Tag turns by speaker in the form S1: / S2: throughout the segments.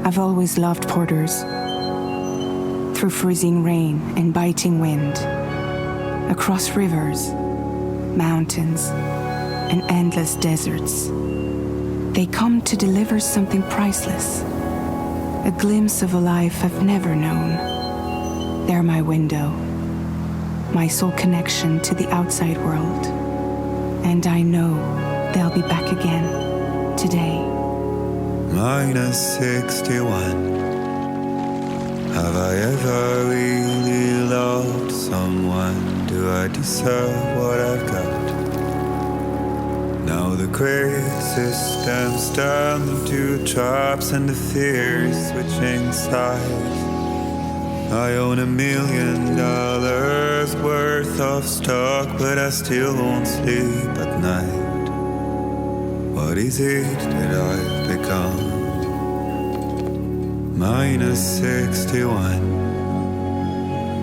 S1: I've always loved porters. Through freezing rain and biting wind, across rivers, mountains, and endless deserts, they come to deliver something priceless, a glimpse of a life I've never known. They're my window, my sole connection to the outside world, and I know they'll be back again today.
S2: -61. Have I ever really loved someone? Do I deserve what I've got? Now the crazy system's turned into traps and the fears switching sides. I own $1 million worth of stock, but I still won't sleep at night. What is it that I've become? -61.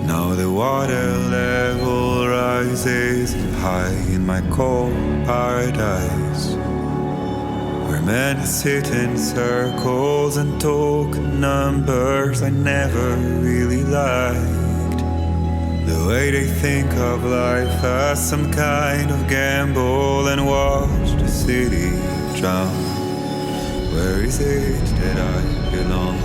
S2: Now the water level rises high in my cold paradise, where men sit in circles and talk numbers I never really liked. The way they think of life as some kind of gamble and watch the city drown. Where is it that I belong?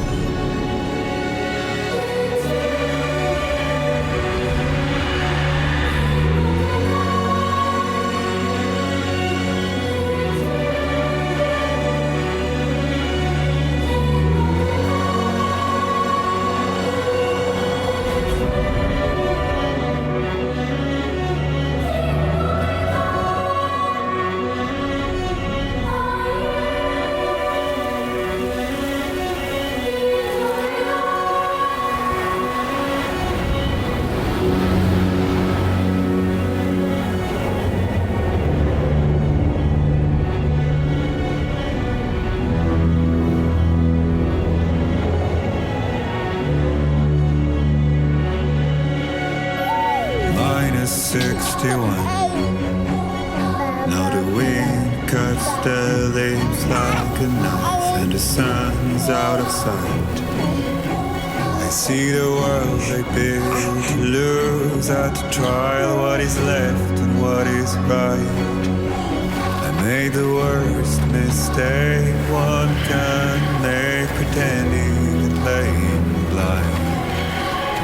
S2: Now the wind cuts the leaves like a knife, and the sun's out of sight. I see the world they build to lose at the trial, what is left and what is right. I made the worst mistake one can make, pretending and playing blind.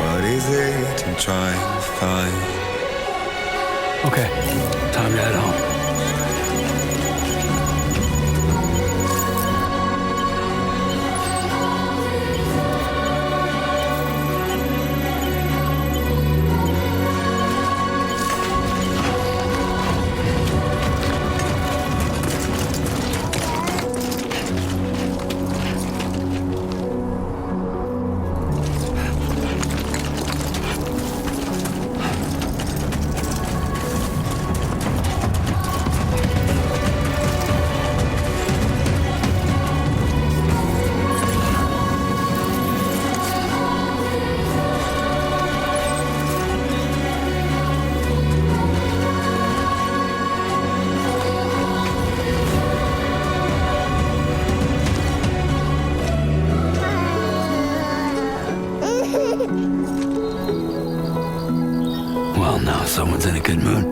S2: What is it I'm trying to find?
S3: Okay, time to head home. Everyone's in a good mood.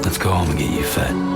S3: Let's go home and get you fed.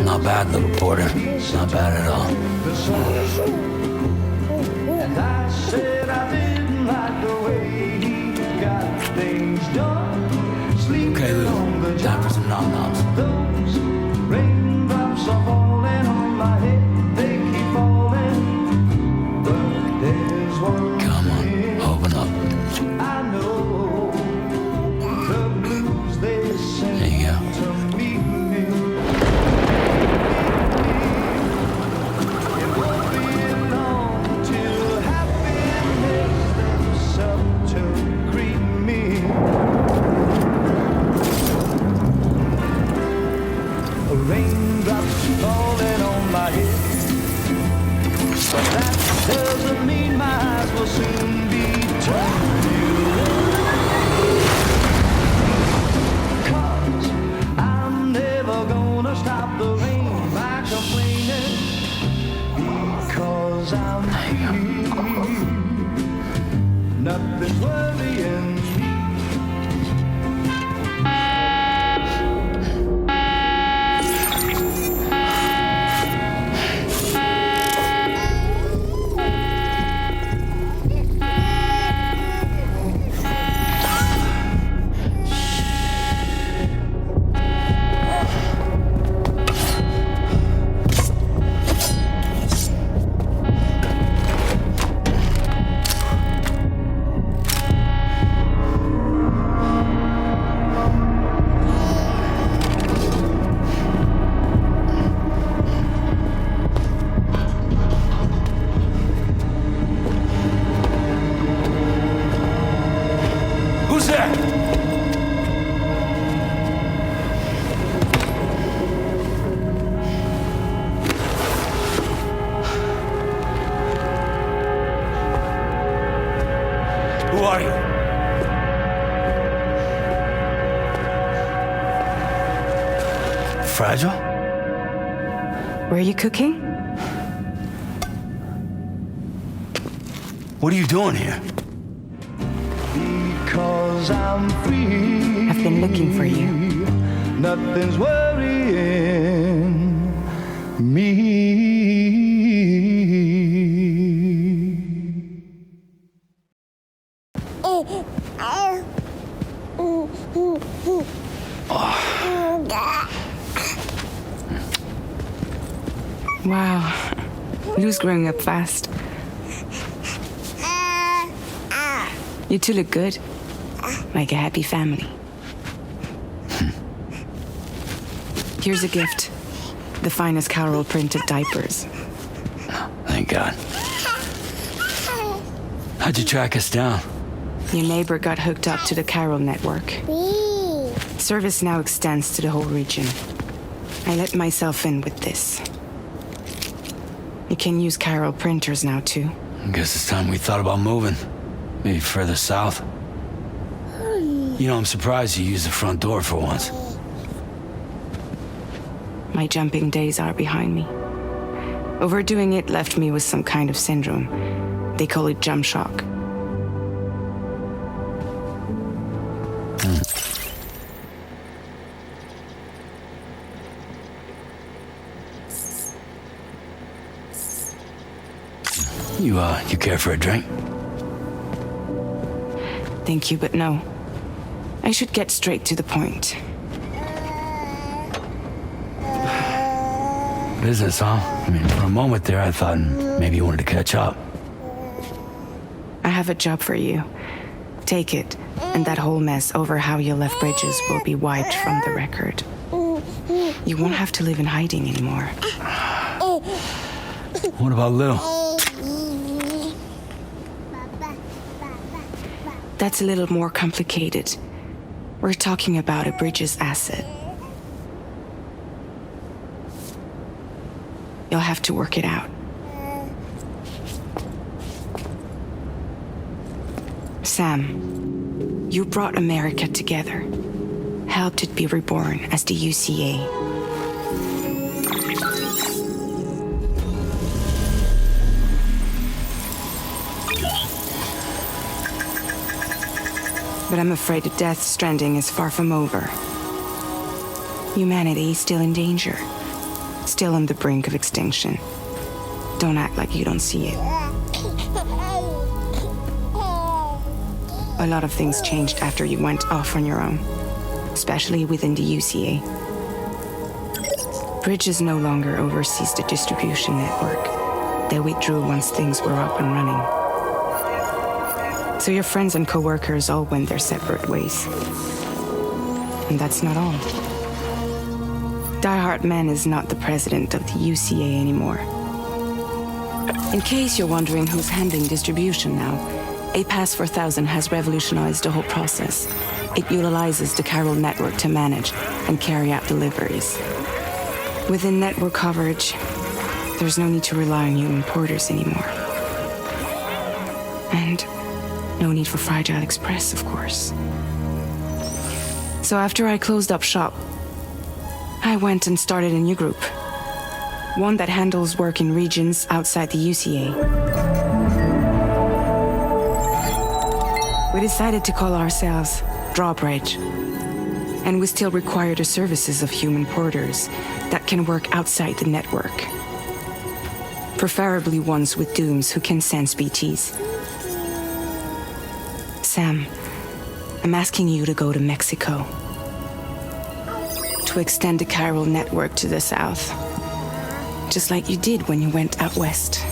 S3: Not bad, little porter. Not bad at all. Okay, Lou. Time for some nom-noms. Come on, open up. There you go.
S4: Raindrops falling on my head, but that doesn't mean my eyes will soon be turned to 'cause I'm never gonna stop the rain by complaining, because I'm free. Nothing's worrying me.
S3: Who are you? Fragile?
S1: Were you cooking?
S3: What are you doing here?
S4: Because I'm free.
S1: I've been looking for you.
S4: Nothing's worrying me.
S1: Wow. Lou's growing up fast. You two look good. Like a happy family. Here's a gift. The finest Carol printed diapers.
S3: Thank God. How'd you track us down?
S1: Your neighbor got hooked up to the Carol network. Service now extends to the whole region. I let myself in with this. You can use Carol printers now, too.
S3: I guess it's time we thought about moving. Maybe further south. You know, I'm surprised you used the front door for once.
S1: My jumping days are behind me. Overdoing it left me with some kind of syndrome. They call it jump shock.
S3: You care for a drink?
S1: Thank you, but no. I should get straight to the point.
S3: Business, huh? I mean, for a moment there, I thought maybe you wanted to catch up.
S1: I have a job for you. Take it, and that whole mess over how you left Bridges will be wiped from the record. You won't have to live in hiding anymore.
S3: What about Lil?
S1: That's a little more complicated. We're talking about a Bridges asset. You'll have to work it out. Sam, you brought America together, helped it be reborn as the UCA. But I'm afraid the death stranding is far from over. Humanity is still in danger, still on the brink of extinction. Don't act like you don't see it. A lot of things changed after you went off on your own, especially within the UCA. Bridges no longer oversees the distribution network. They withdrew once things were up and running. So your friends and co-workers all went their separate ways. And that's not all. Die Hard Man is not the president of the UCA anymore. In case you're wondering who's handling distribution now, A Pass 4000 has revolutionized the whole process. It utilizes the chiral network to manage and carry out deliveries. Within network coverage, there's no need to rely on human porters anymore. And no need for Fragile Express, of course. So after I closed up shop, I went and started a new group. One that handles work in regions outside the UCA. We decided to call ourselves Drawbridge. And we still require the services of human porters that can work outside the network. Preferably ones with dooms who can sense BTs. Sam, I'm asking you to go to Mexico. To extend the chiral network to the south. Just like you did when you went out west.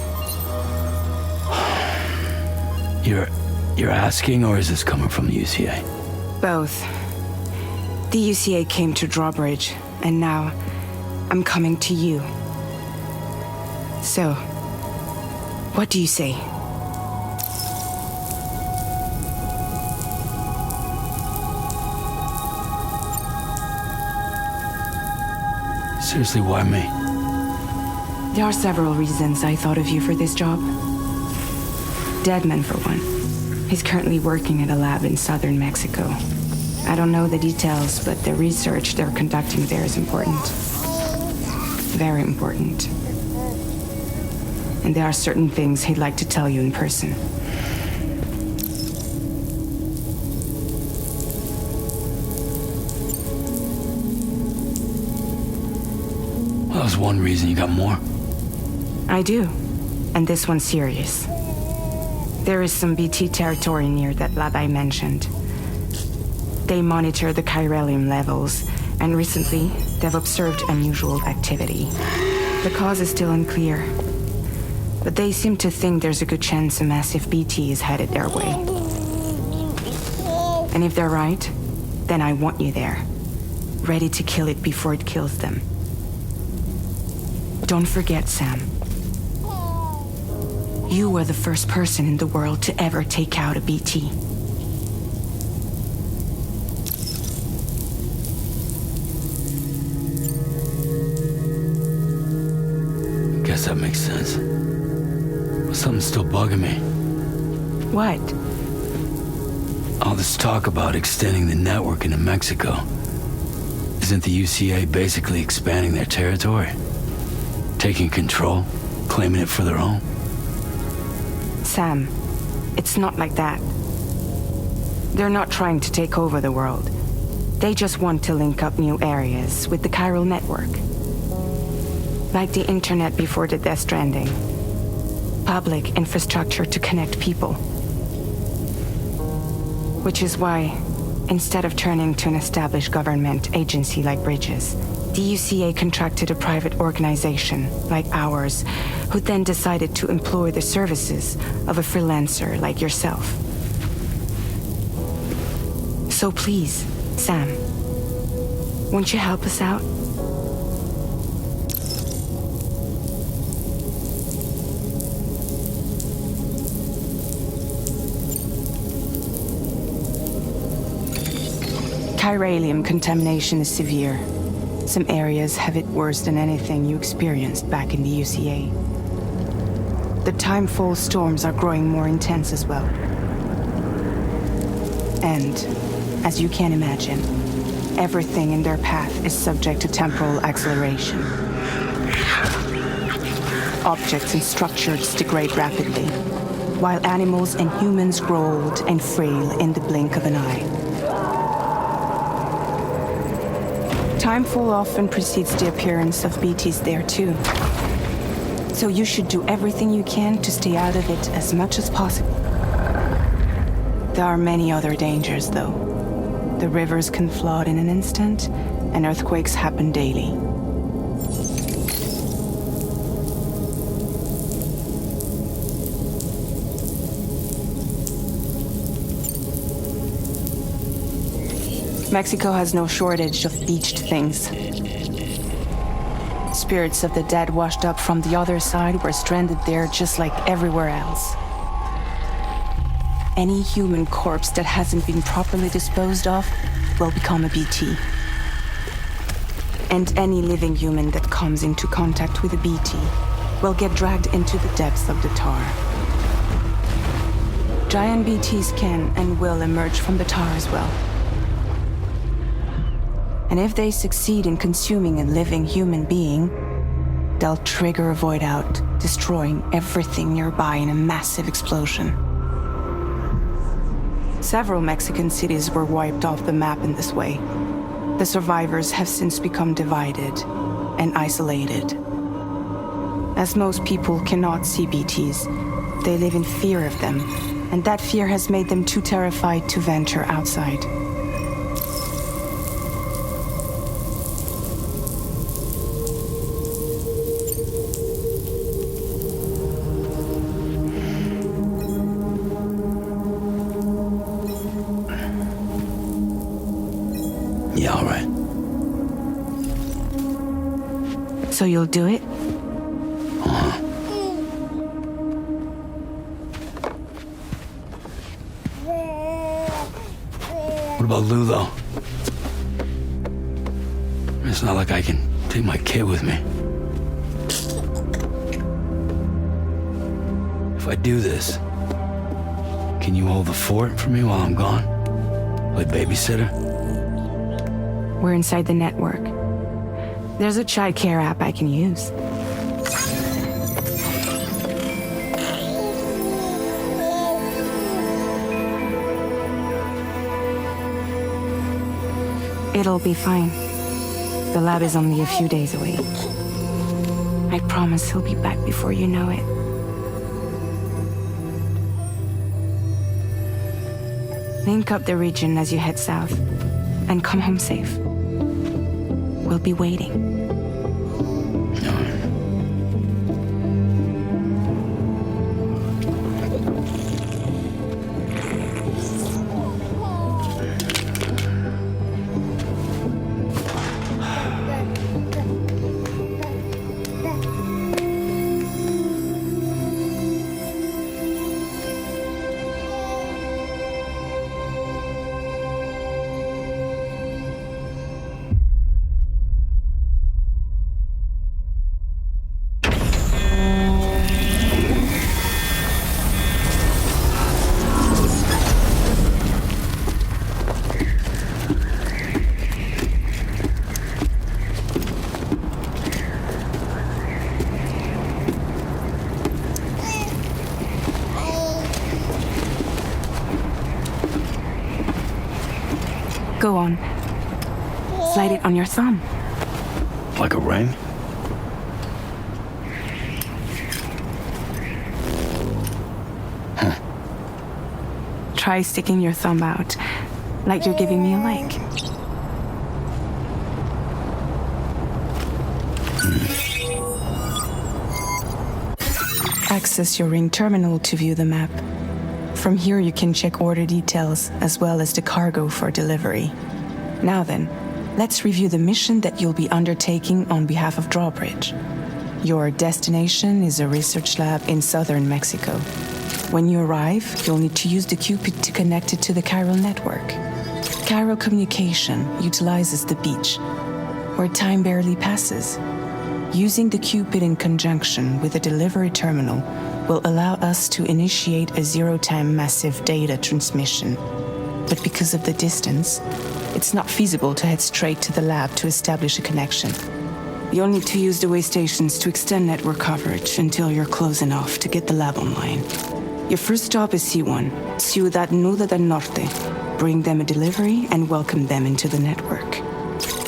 S3: You're asking, or is this coming from the UCA?
S1: Both. The UCA came to Drawbridge, and now I'm coming to you. So, what do you say?
S3: Seriously, why me?
S1: There are several reasons I thought of you for this job. Deadman, for one. He's currently working at a lab in southern Mexico. I don't know the details, but the research they're conducting there is important. Very important. And there are certain things he'd like to tell you in person.
S3: Well, that was one reason. You got more?
S1: I do. And this one's serious. There is some BT territory near that lab I mentioned. They monitor the chiralium levels, and recently, they've observed unusual activity. The cause is still unclear, but they seem to think there's a good chance a massive BT is headed their way. And if they're right, then I want you there, ready to kill it before it kills them. Don't forget, Sam. You were the first person in the world to ever take out a BT.
S3: Guess that makes sense. But something's still bugging me.
S1: What?
S3: All this talk about extending the network into Mexico. Isn't the UCA basically expanding their territory? Taking control? claiming it for their own.
S1: Sam, it's not like that. They're not trying to take over the world. They just want to link up new areas with the chiral network. Like the internet before the Death Stranding. Public infrastructure to connect people. Which is why, instead of turning to an established government agency like Bridges, the UCA contracted a private organization like ours, who then decided to employ the services of a freelancer like yourself. So please, Sam, won't you help us out? Chiralium contamination is severe. Some areas have it worse than anything you experienced back in the UCA. The timefall storms are growing more intense as well. And, as you can imagine, everything in their path is subject to temporal acceleration. Objects and structures degrade rapidly, while animals and humans grow old and frail in the blink of an eye. Timefall often precedes the appearance of BTs there too. So you should do everything you can to stay out of it as much as possible. There are many other dangers though. The rivers can flood in an instant, and earthquakes happen daily. Mexico has no shortage of beached things. Spirits of the dead washed up from the other side were stranded there just like everywhere else. Any human corpse that hasn't been properly disposed of will become a BT. And any living human that comes into contact with a BT will get dragged into the depths of the tar. Giant BTs can and will emerge from the tar as well. And if they succeed in consuming a living human being, they'll trigger a void out, destroying everything nearby in a massive explosion. Several Mexican cities were wiped off the map in this way. The survivors have since become divided and isolated. As most people cannot see BTs, they live in fear of them, and that fear has made them too terrified to venture outside.
S3: Yeah, all right.
S1: So you'll do it?
S3: What about Lou, though? It's not like I can take my kid with me. If I do this, can you hold the fort for me while I'm gone? Play babysitter?
S1: We're inside the network. There's a child care app I can use. It'll be fine. The lab is only a few days away. I promise he'll be back before you know it. Link up the region as you head south, and come home safe. We'll be waiting. Go on. Slide it on your thumb.
S3: Like a ring?
S1: Try sticking your thumb out, like you're giving me a like. Access your ring terminal to view the map. From here you can check order details as well as the cargo for delivery. Now then, let's review the mission that you'll be undertaking on behalf of Drawbridge. Your destination is a research lab in southern Mexico. When you arrive, you'll need to use the Cupid to connect it to the chiral network. Chiral communication utilizes the beach, where time barely passes. Using the Cupid in conjunction with a delivery terminal will allow us to initiate a zero-time massive data transmission. But because of the distance, it's not feasible to head straight to the lab to establish a connection. You'll need to use the way stations to extend network coverage until you're close enough to get the lab online. Your first stop is C1, Ciudad Nuda del Norte. Bring them a delivery and welcome them into the network.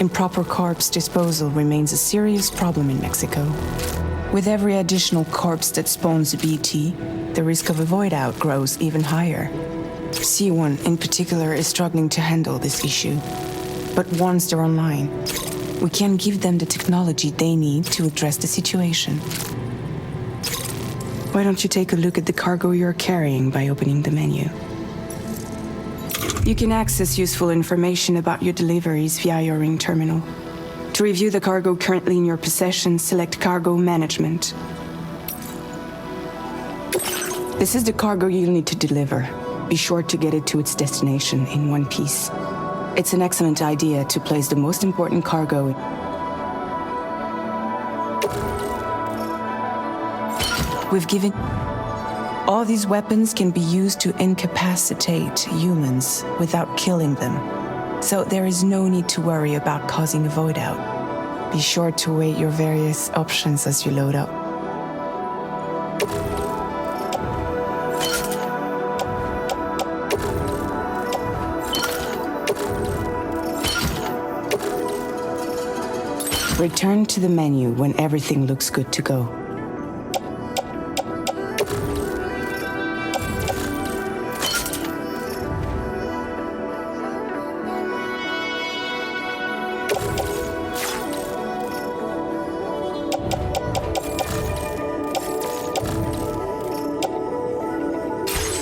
S1: Improper corpse disposal remains a serious problem in Mexico. With every additional corpse that spawns a BT, the risk of a void out grows even higher. C1 in particular is struggling to handle this issue. But once they're online, we can give them the technology they need to address the situation. Why don't you take a look at the cargo you're carrying by opening the menu? You can access useful information about your deliveries via your ring terminal. To review the cargo currently in your possession, select Cargo Management. This is the cargo you'll need to deliver. Be sure to get it to its destination in one piece. It's an excellent idea to place the most important cargo. We've given... All these weapons can be used to incapacitate humans without killing them. So there is no need to worry about causing a void out. Be sure to weigh your various options as you load up. Return to the menu when everything looks good to go.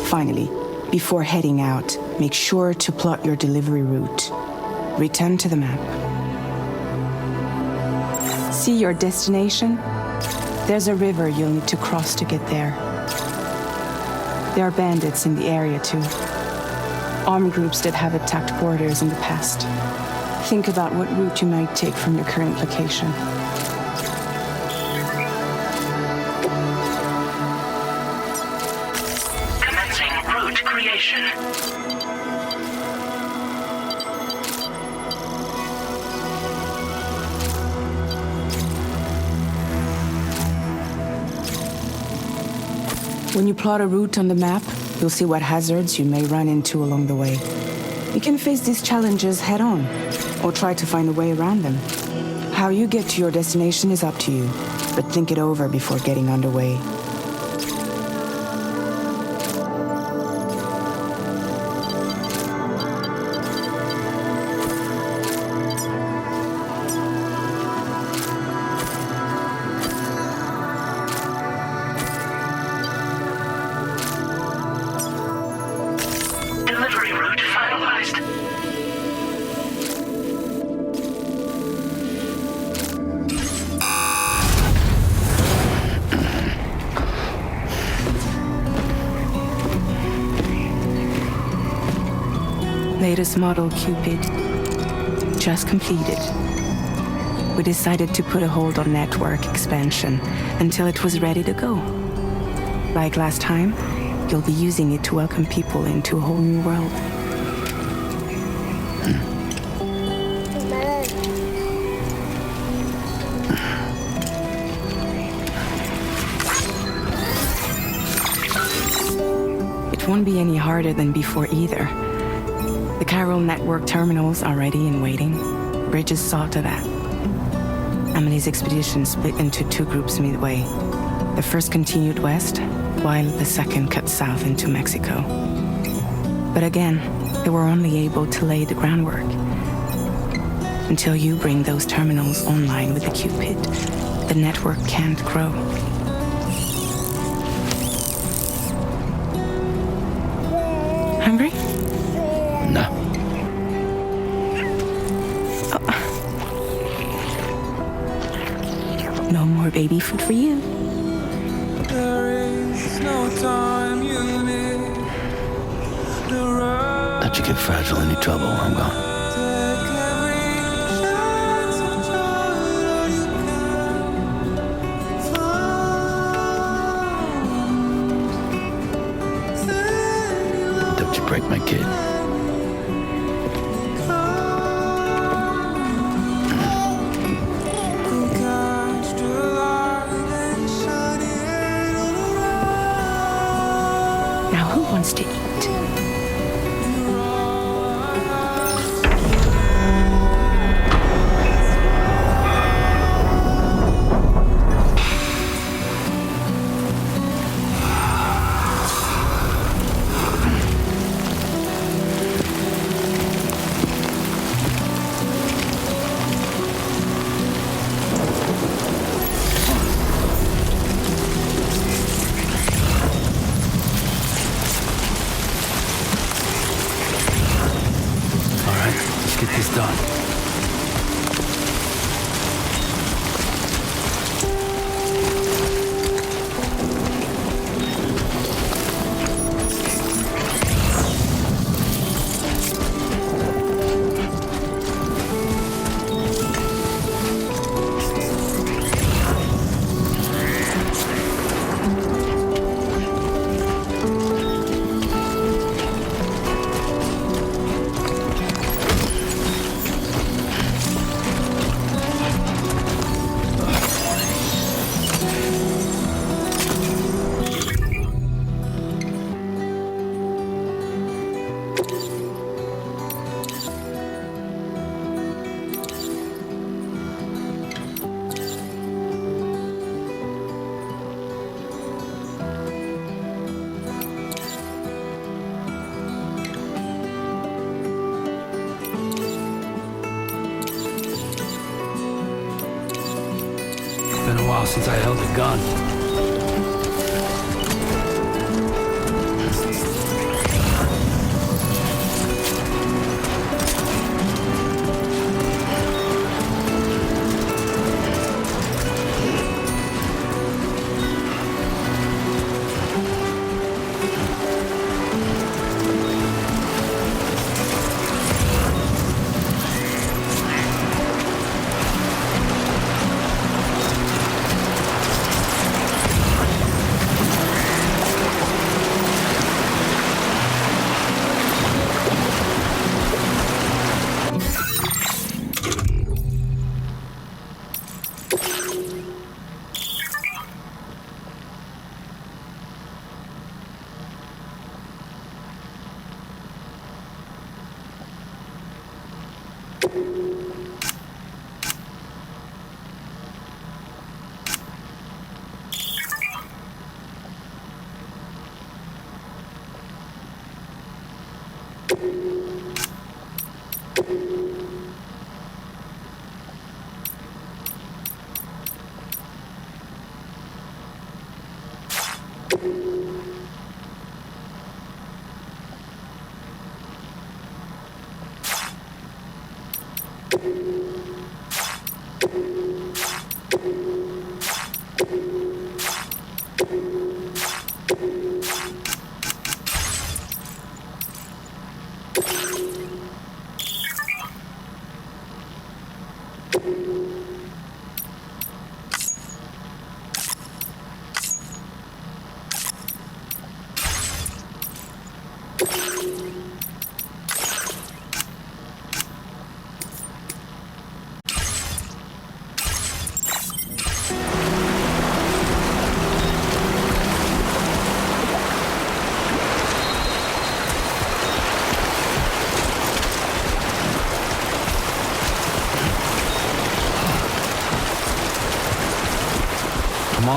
S1: Finally, before heading out, make sure to plot your delivery route. Return to the map. See your destination? There's a river you'll need to cross to get there. There are bandits in the area too. Armed groups that have attacked borders in the past. Think about what route you might take from your current location.
S5: Commencing route creation.
S1: When you plot a route on the map, you'll see what hazards you may run into along the way. You can face these challenges head-on, or try to find a way around them. How you get to your destination is up to you, but think it over before getting underway.
S5: Delivery route finalized.
S1: Latest model Cupid. Just completed. We decided to put a hold on network expansion until it was ready to go. Like last time, you'll be using it to welcome people into a whole new world. It won't be any harder than before either. The Chiral network terminals are ready and waiting. Bridges saw to that. Emily's expedition split into two groups midway. The first continued west, while the second cut south into Mexico. But again, they were only able to lay the groundwork. Until you bring those terminals online with the Cupid, the network can't grow. Hungry?
S3: No.
S1: No more baby food for you.
S3: Let you get fragile, any trouble while I'm gone. Don't you break my kid.
S1: Now who wants to eat?
S3: Get this done. Been a while since I held a gun.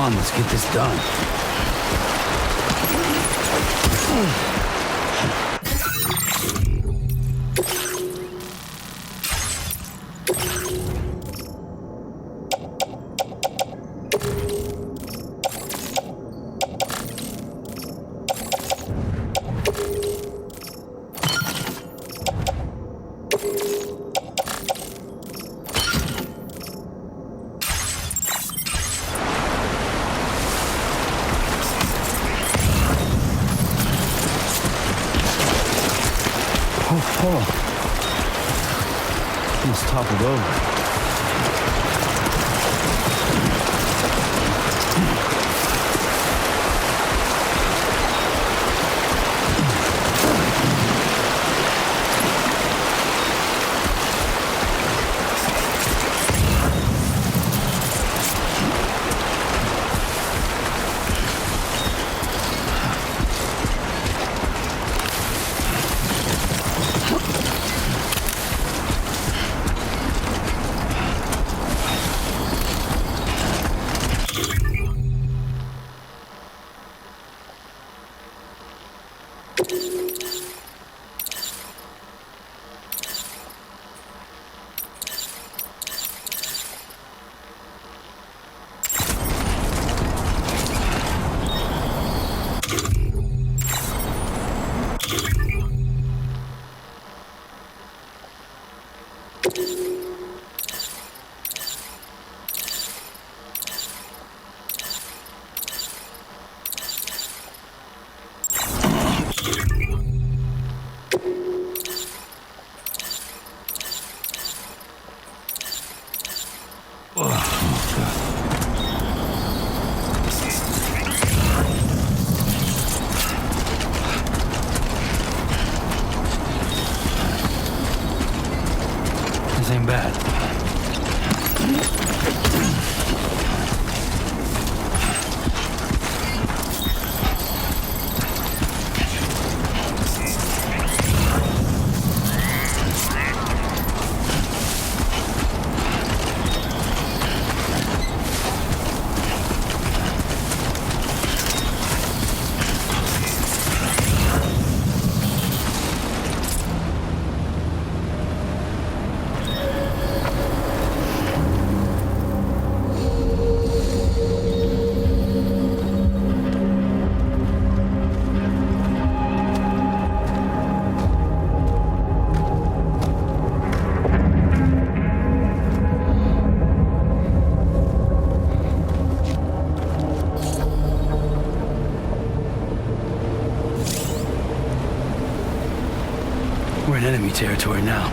S3: on, let's get this done. He's toppled over. Ain't bad. We're in enemy territory now.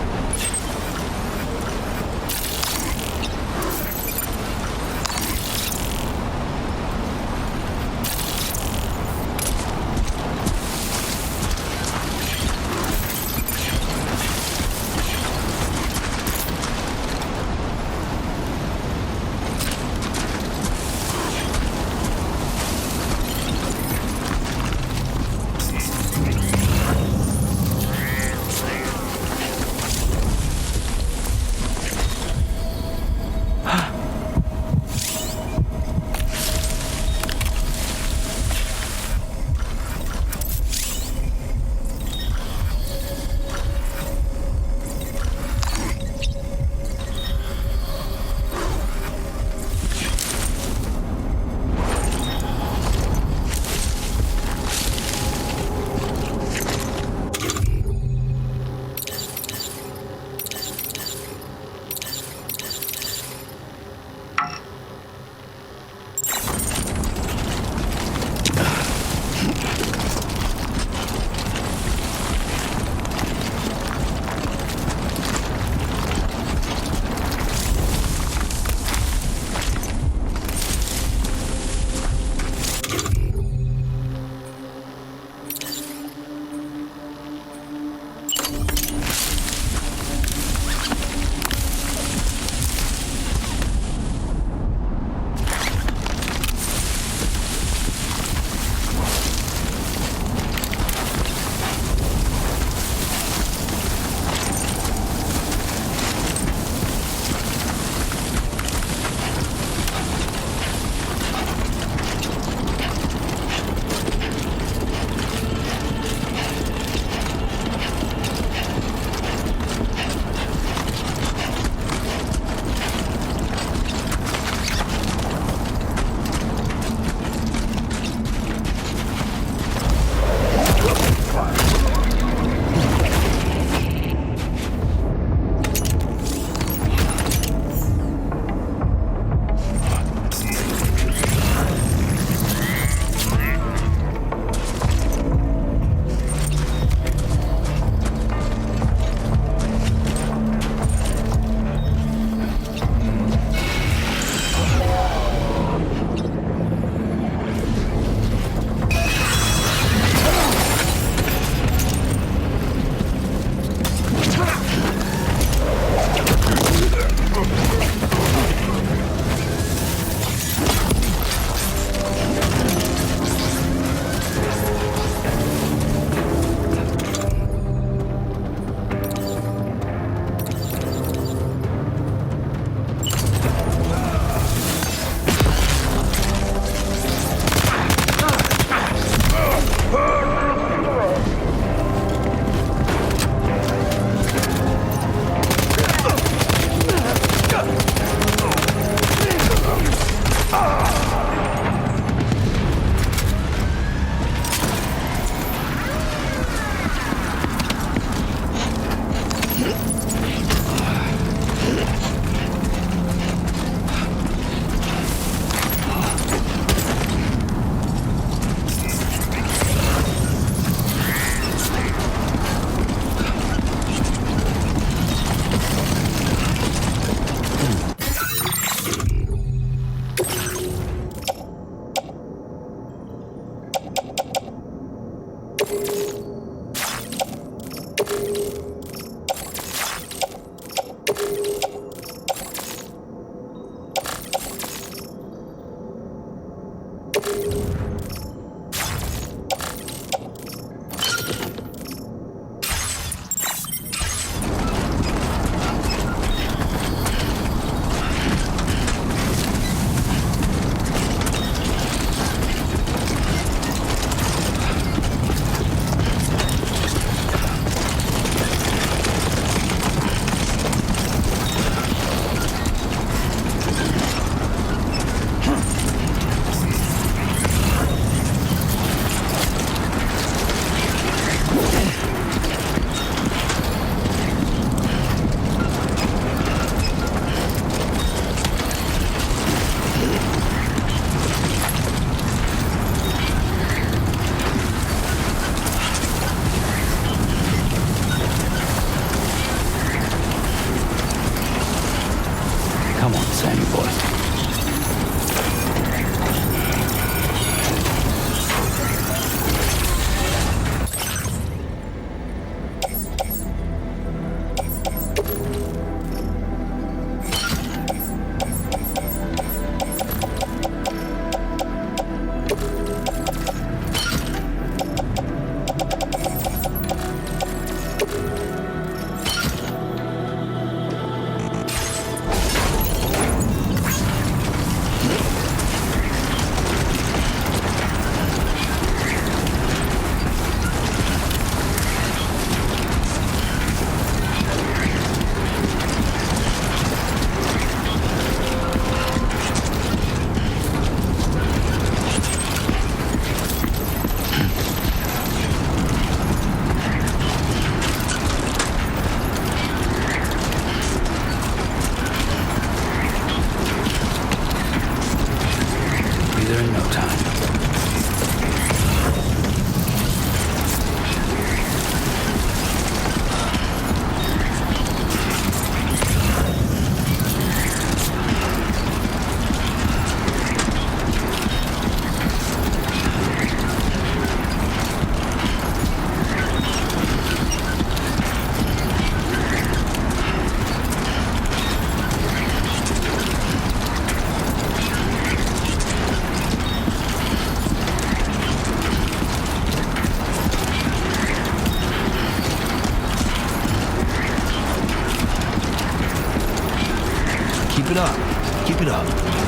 S3: Keep it up. Keep it up.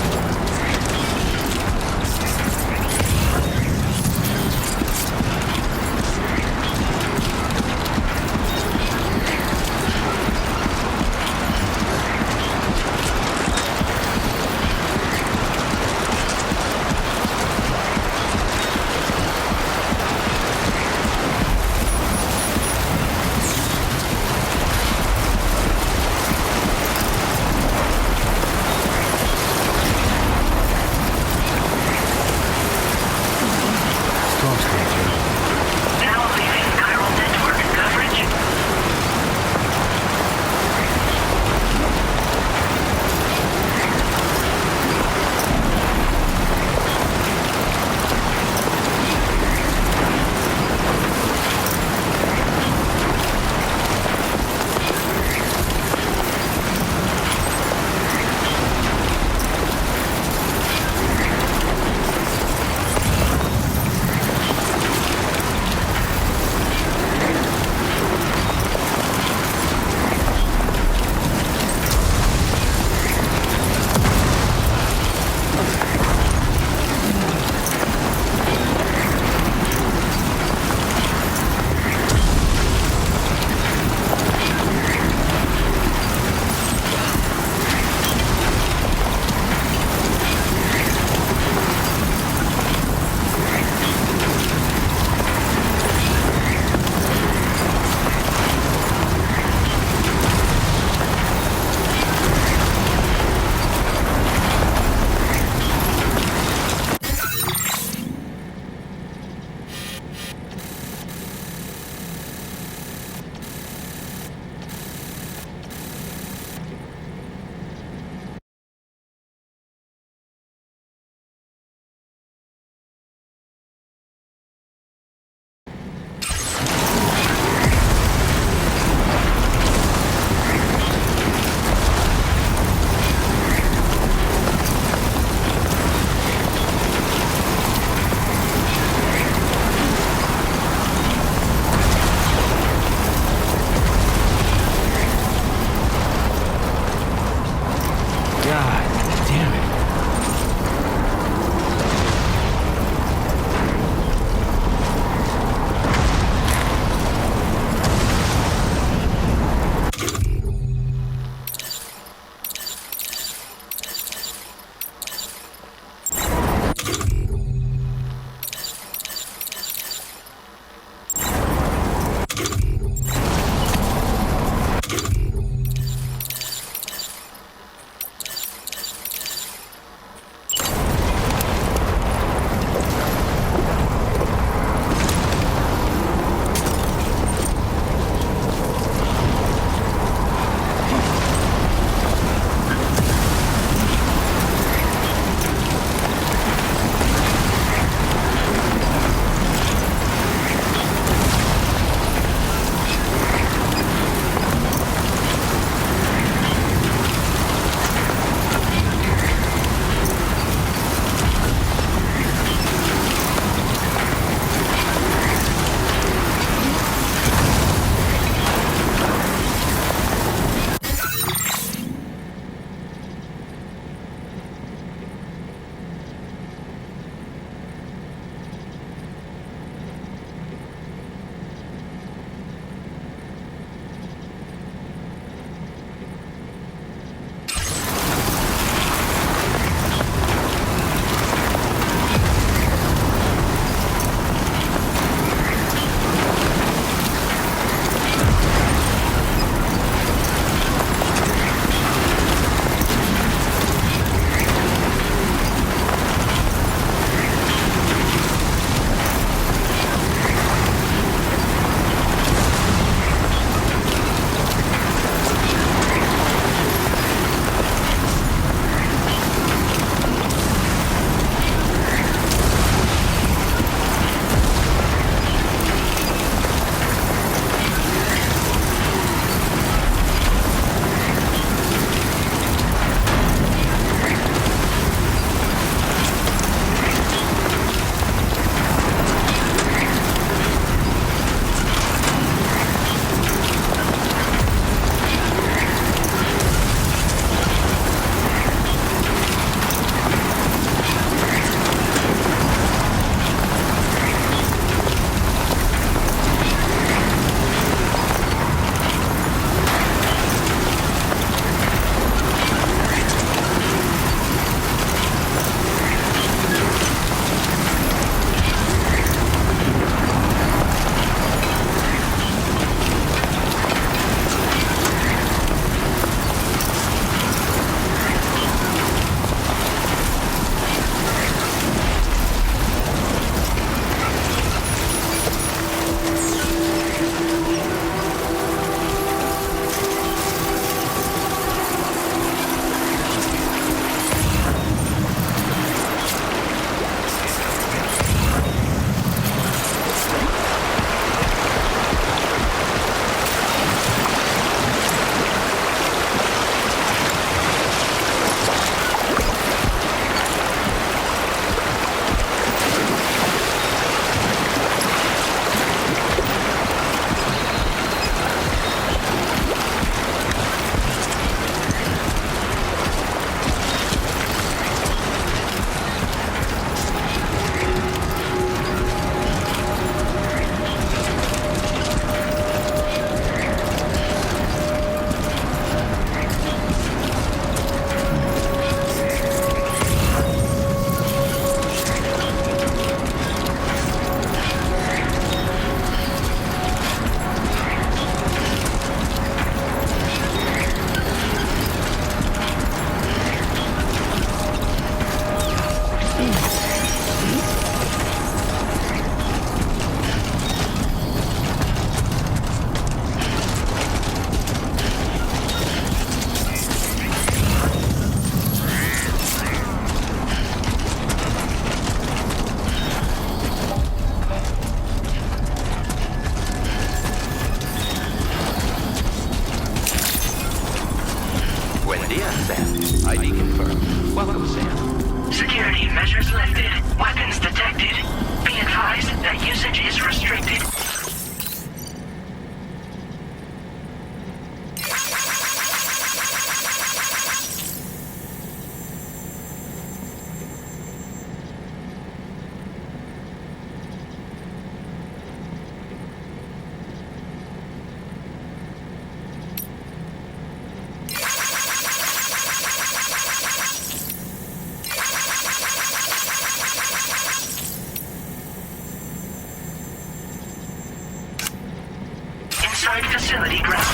S5: inside facility grounds.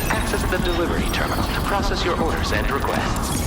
S6: Access the delivery terminal to process your orders and requests.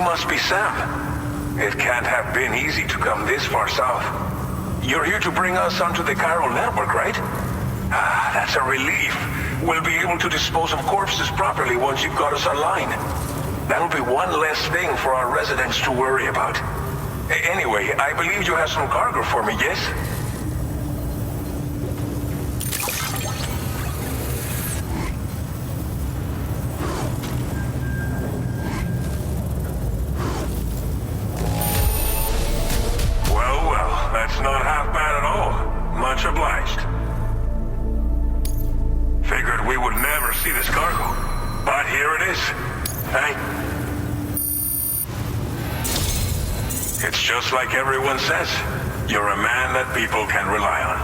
S7: Must be Sam. It can't have been easy to come this far south. You're here to bring us onto the chiral network, right? Ah, that's a relief. We'll be able to dispose of corpses properly once you've got us online. That'll be one less thing for our residents to worry about. Anyway, I believe you have some cargo for me, yes? Just like everyone says, you're a man that people can rely on.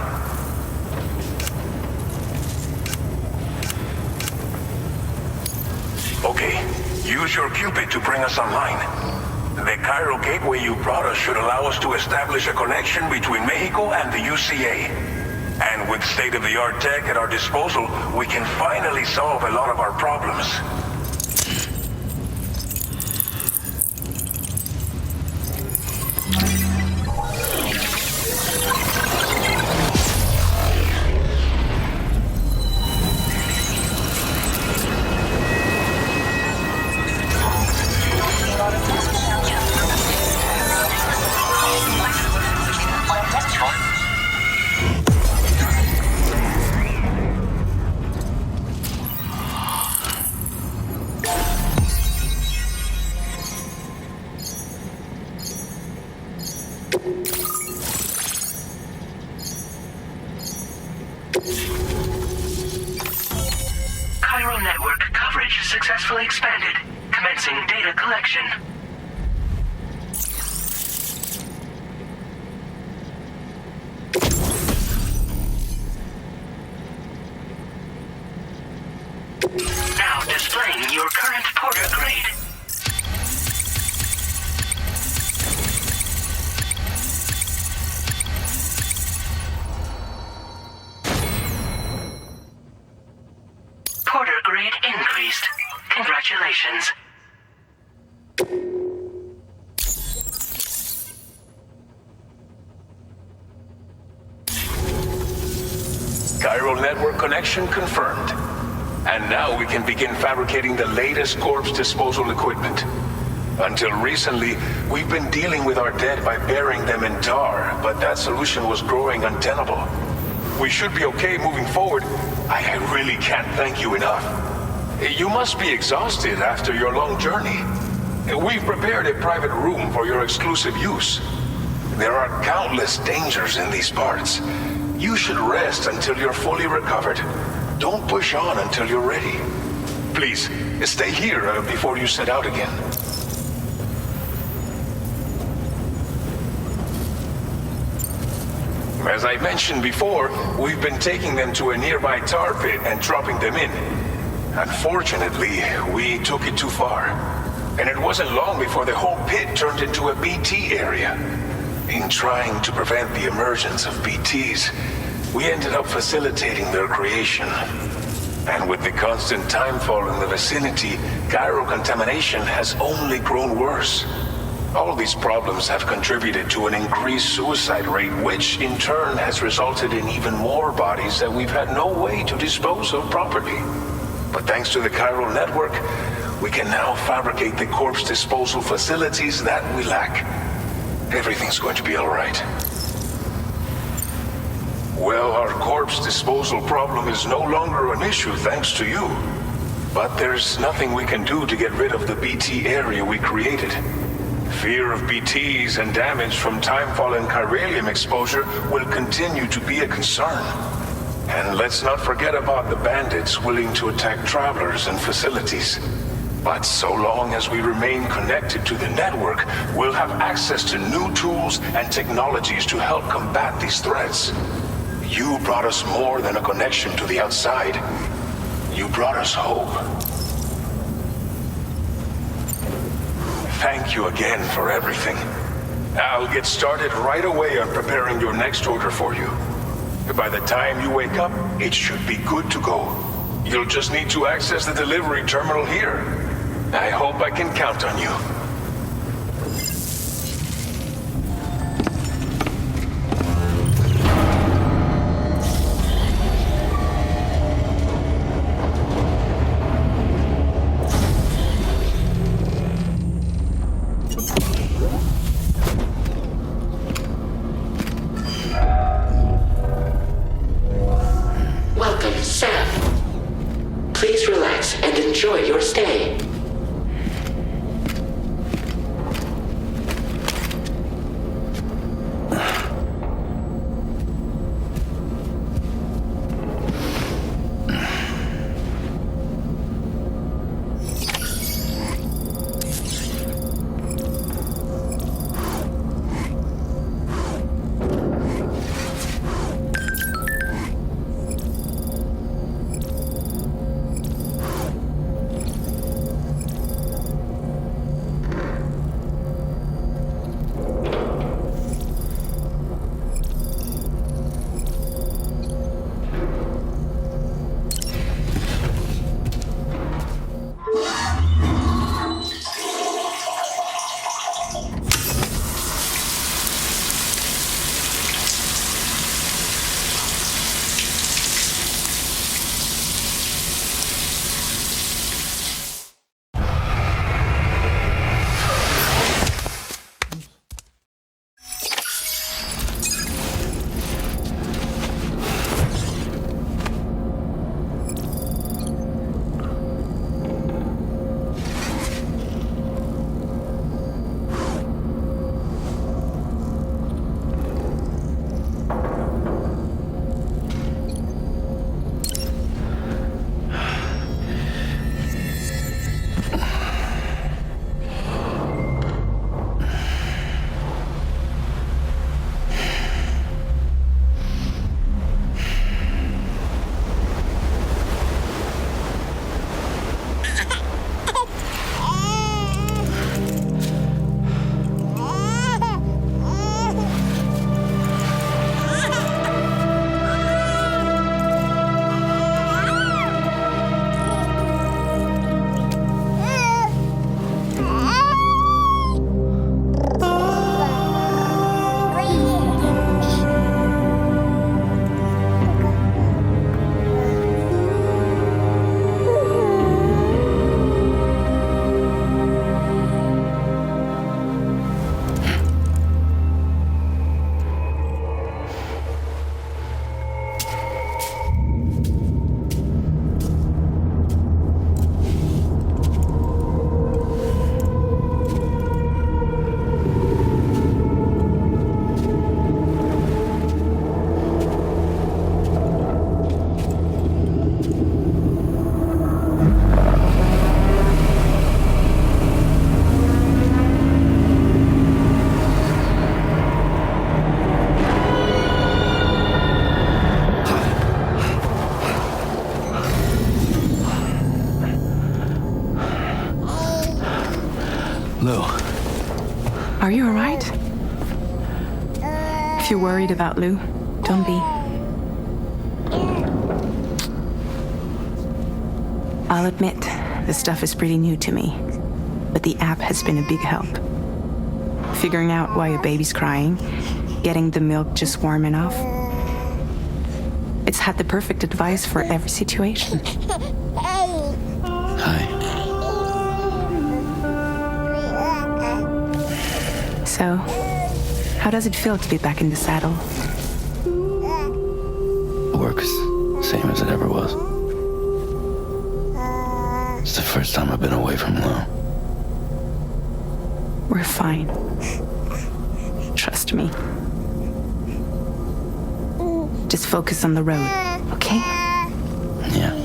S7: Okay, use your Cupid to bring us online. The chiral gateway you brought us should allow us to establish a connection between Mexico and the UCA. And with state-of-the-art tech at our disposal, we can finally solve a lot of our problems.
S5: Chiral network coverage successfully expanded. Commencing data collection. Now displaying your current porter grade. Porter grade increased. Congratulations.
S7: Chiral network connection confirmed. And now we can begin fabricating the latest corpse disposal equipment. Until recently, we've been dealing with our dead by burying them in tar, but that solution was growing untenable. We should be okay moving forward. I really can't thank you enough. You must be exhausted after your long journey. We've prepared a private room for your exclusive use. There are countless dangers in these parts. You should rest until you're fully recovered. Don't push on until you're ready. Please, stay here before you set out again. As I mentioned before, we've been taking them to a nearby tar pit and dropping them in. Unfortunately, we took it too far. And it wasn't long before the whole pit turned into a BT area. In trying to prevent the emergence of BTs, we ended up facilitating their creation. And with the constant timefall in the vicinity, gyro contamination has only grown worse. All these problems have contributed to an increased suicide rate, which in turn has resulted in even more bodies that we've had no way to dispose of properly. But thanks to the chiral network, we can now fabricate the corpse disposal facilities that we lack. Everything's going to be all right. Well, our corpse disposal problem is no longer an issue thanks to you. But there's nothing we can do to get rid of the BT area we created. Fear of BTs and damage from timefall and chiralium exposure will continue to be a concern. And let's not forget about the bandits willing to attack travelers and facilities. But so long as we remain connected to the network, we'll have access to new tools and technologies to help combat these threats. You brought us more than a connection to the outside. You brought us hope. Thank you again for everything. I'll get started right away on preparing your next order for you. By the time you wake up, it should be good to go. You'll just need to access the delivery terminal here. I hope I can count on you.
S8: Welcome, Sam. Please relax and enjoy your stay.
S1: Are you alright? If you're worried about Lou, don't be. I'll admit, this stuff is pretty new to me, but the app has been a big help. Figuring out why a baby's crying, getting the milk just warm enough. It's had the perfect advice for every situation.
S3: Hi.
S1: So, how does it feel to be back in the saddle?
S3: Works same as it ever was. It's the first time I've been away from Lou.
S1: We're fine. Trust me. Just focus on the road, okay?
S3: Yeah.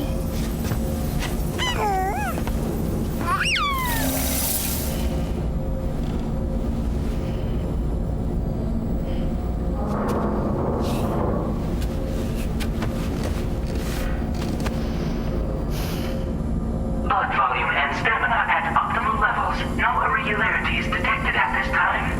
S5: Blood volume and stamina at optimal levels. No irregularities detected at this time.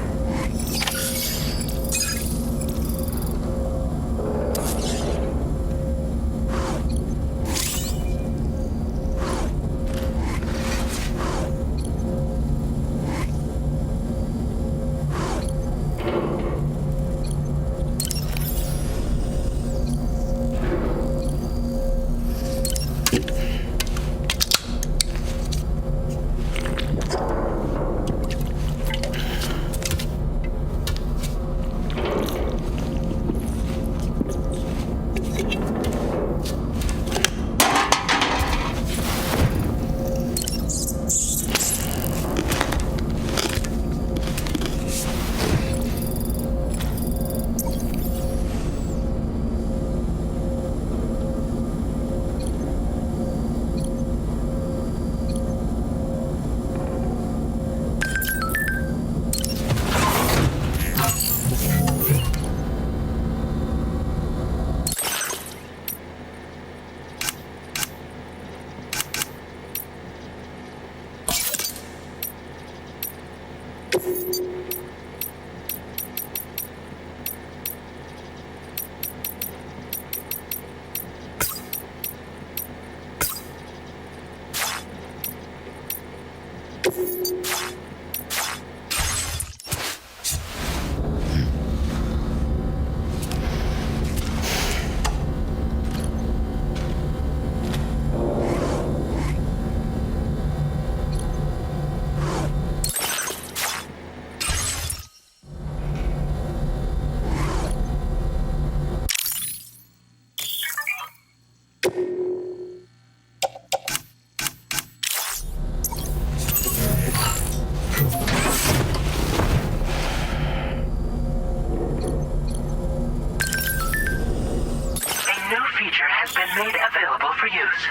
S5: Made available for use.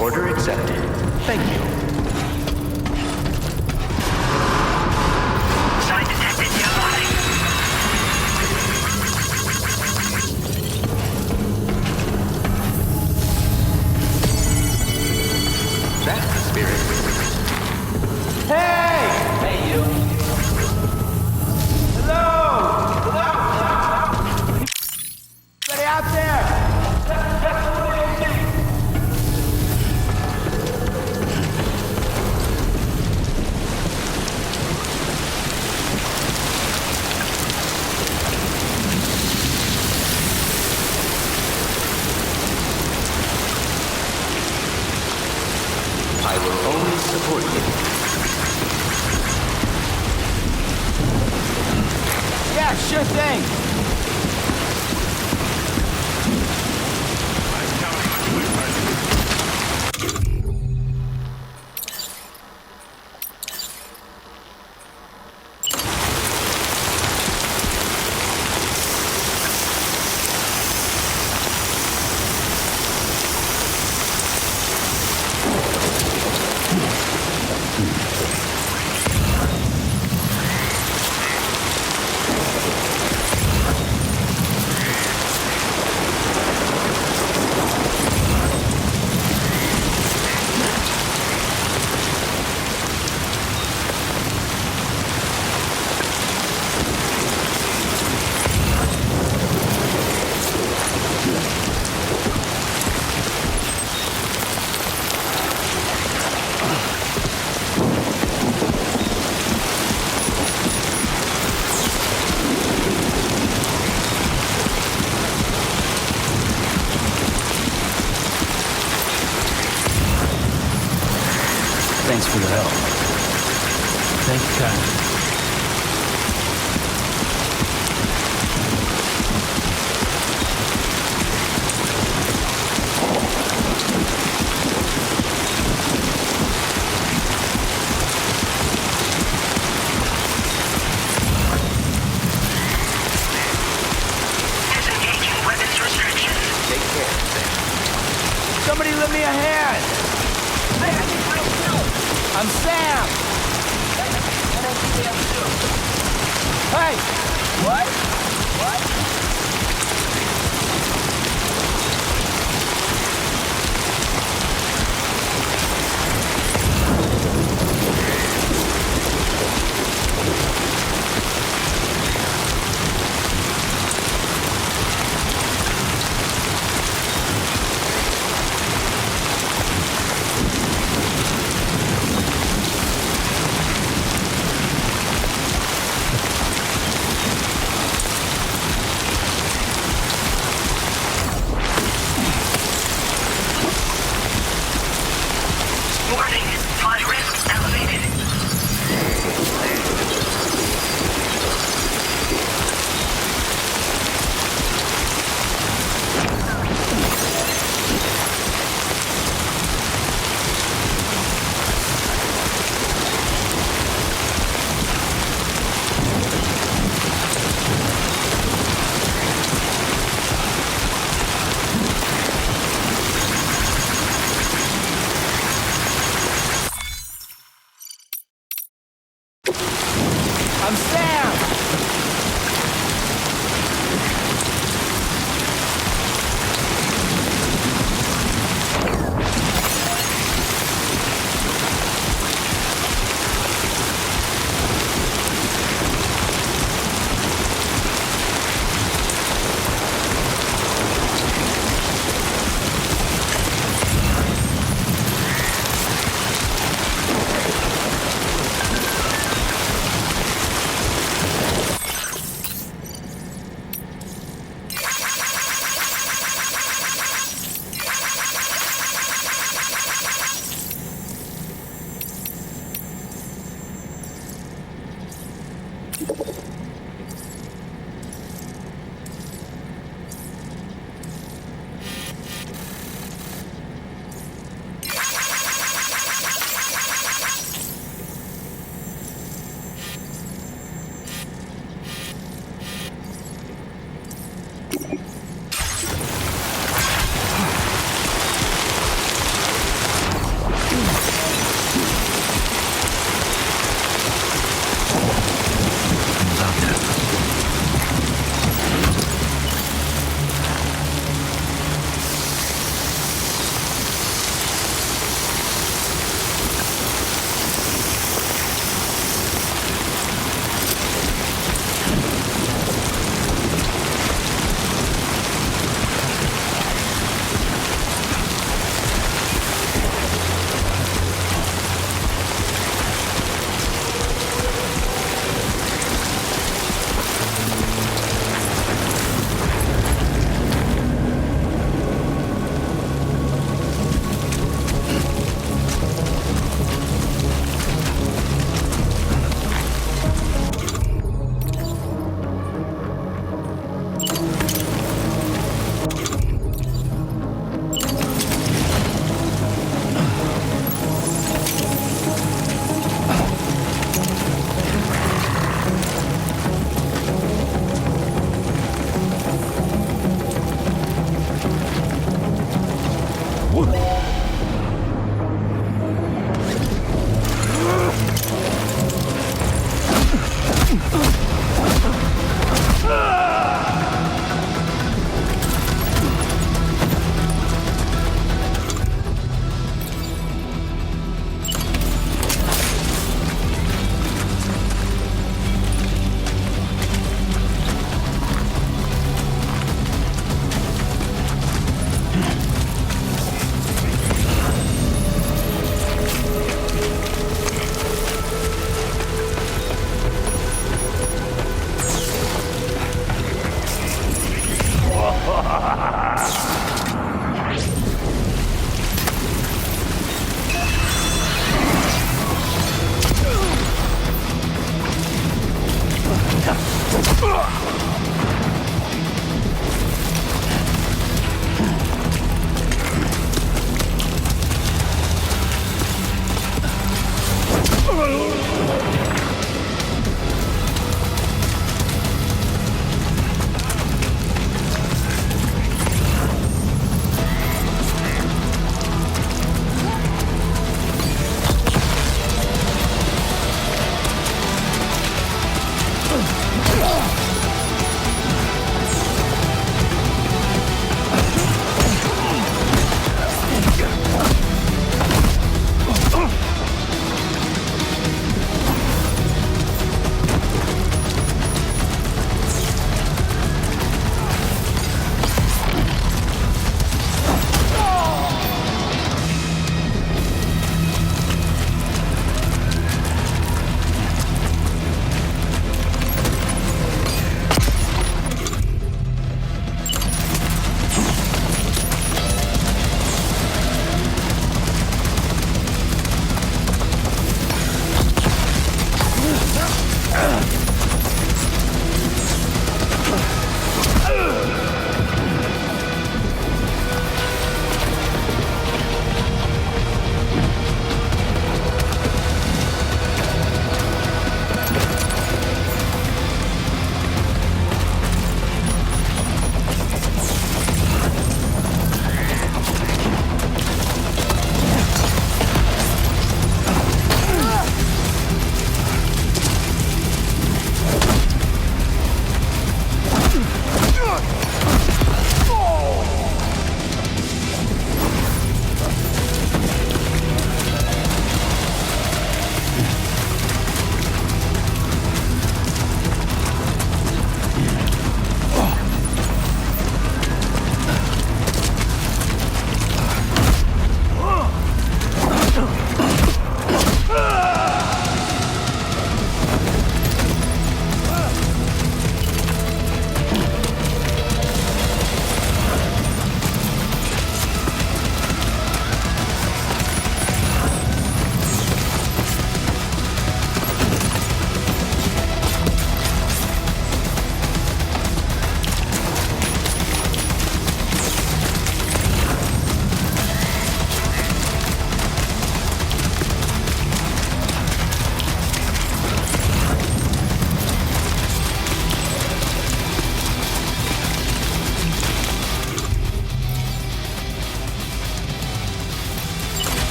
S6: Order accepted. Thank you.
S5: Sign detected nearby.
S6: That's the spirit.
S4: Hey! Hey, you! Hello! Hello? Anybody out there?
S6: I will only support you.
S4: Yeah, sure thing.
S3: Thanks for your help.
S8: Thank you, kindly.
S5: Disengaging weapons restrictions.
S6: Take care, Sam.
S4: Somebody lend me a hand. I'm Sam. Hey! What? What?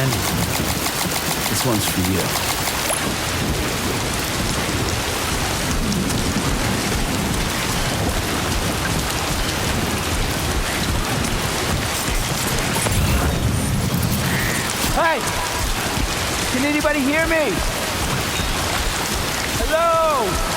S3: candy. This one's for you.
S9: Hey! Can anybody hear me? Hello?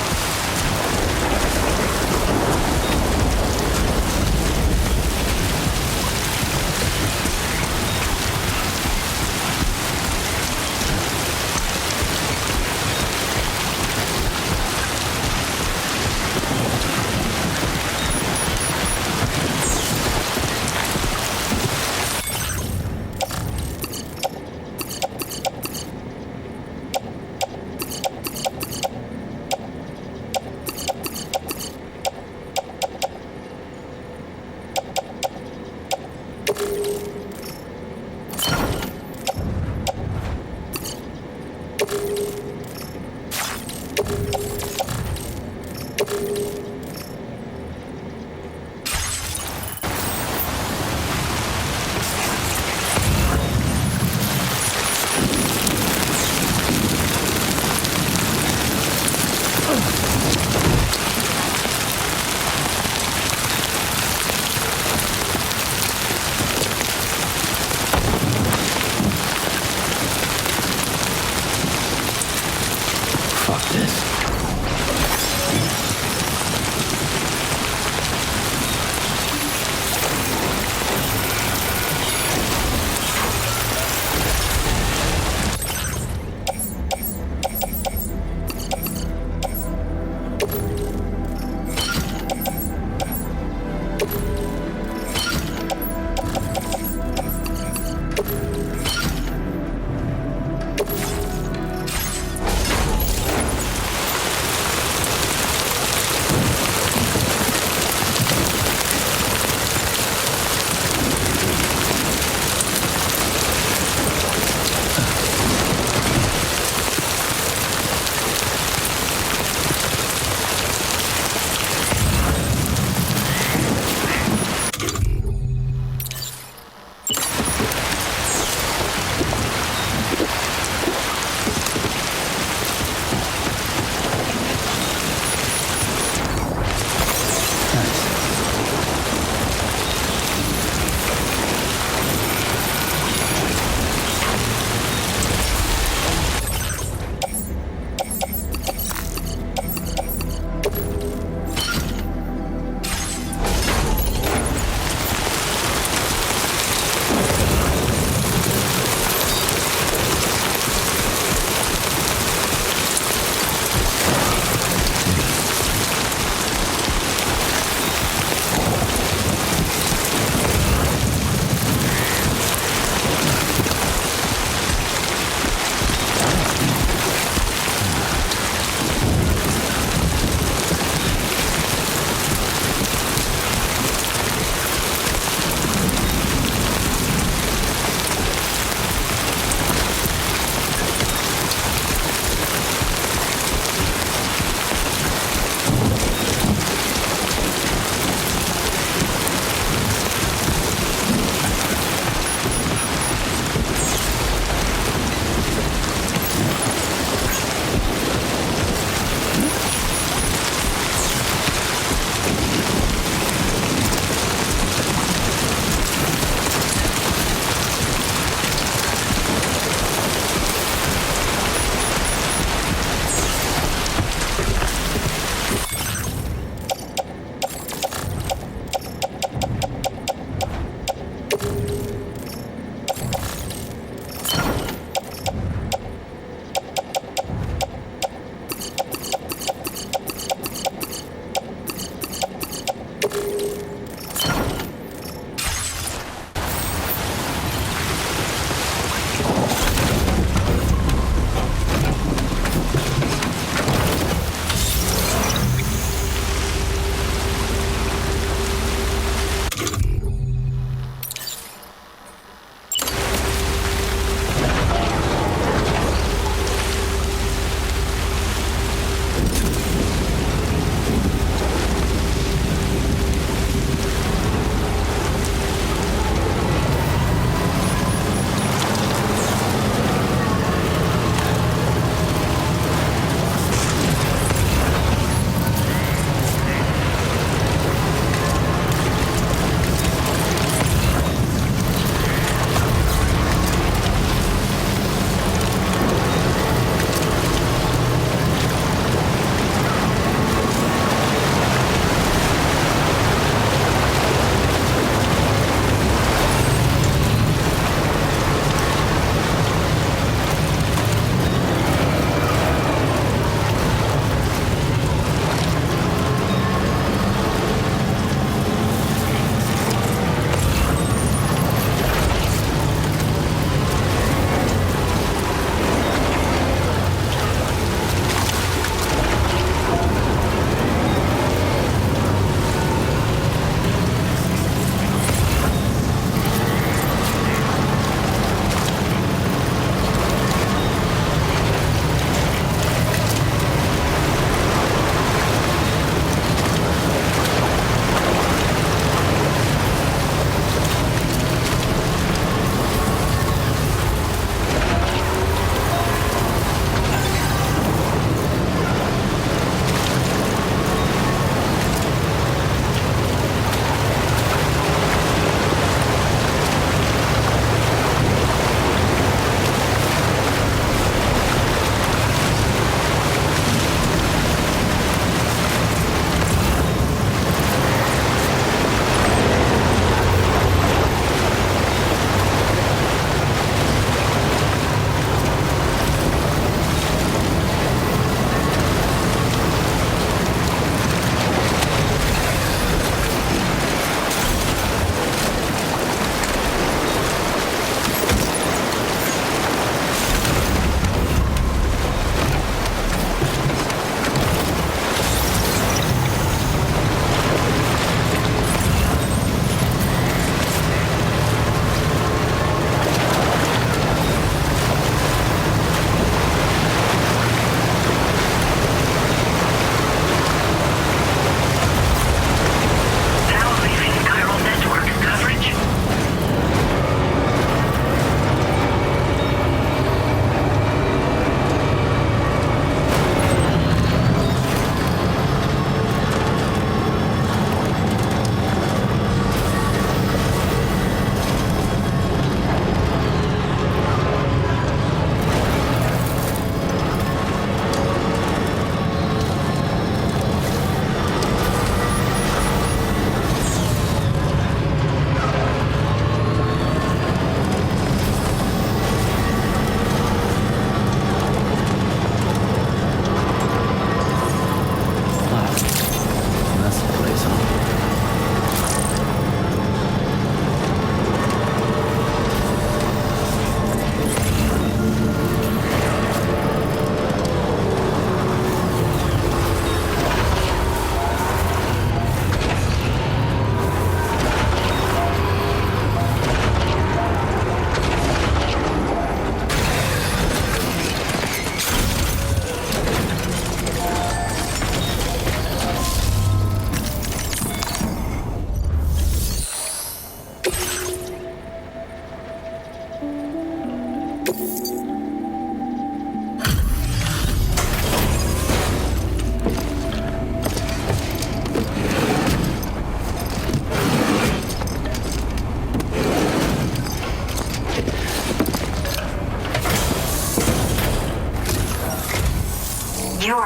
S10: You're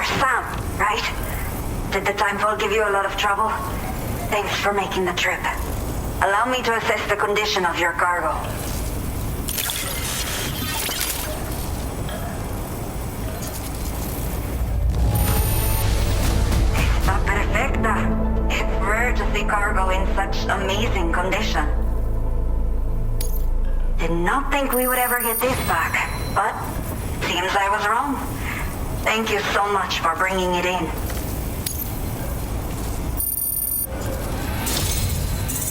S10: Sam, right? Did the timefall give you a lot of trouble? Thanks for making the trip. Allow me to assess the condition of your cargo. Está perfecta. It's rare to see cargo in such amazing condition. Did not think we would ever get this back, but seems I was wrong. Thank you so much for bringing it in.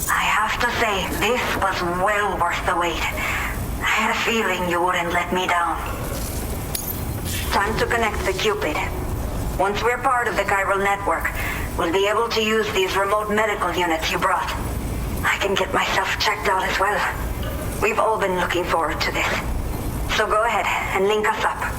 S10: I have to say, this was well worth the wait. I had a feeling you wouldn't let me down. Time to connect the Cupid. Once we're part of the chiral network, we'll be able to use these remote medical units you brought. I can get myself checked out as well. We've all been looking forward to this. So go ahead and link us up.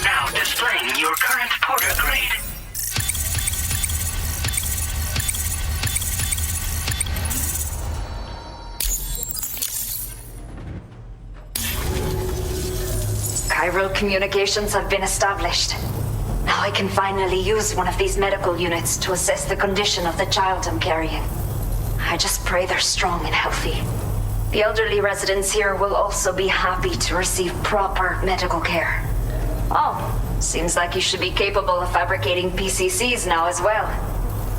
S5: Now displaying your current porter grade.
S10: Chiral communications have been established. Now I can finally use one of these medical units to assess the condition of the child I'm carrying. I just pray they're strong and healthy. The elderly residents here will also be happy to receive proper medical care. Oh, seems like you should be capable of fabricating PCCs now as well.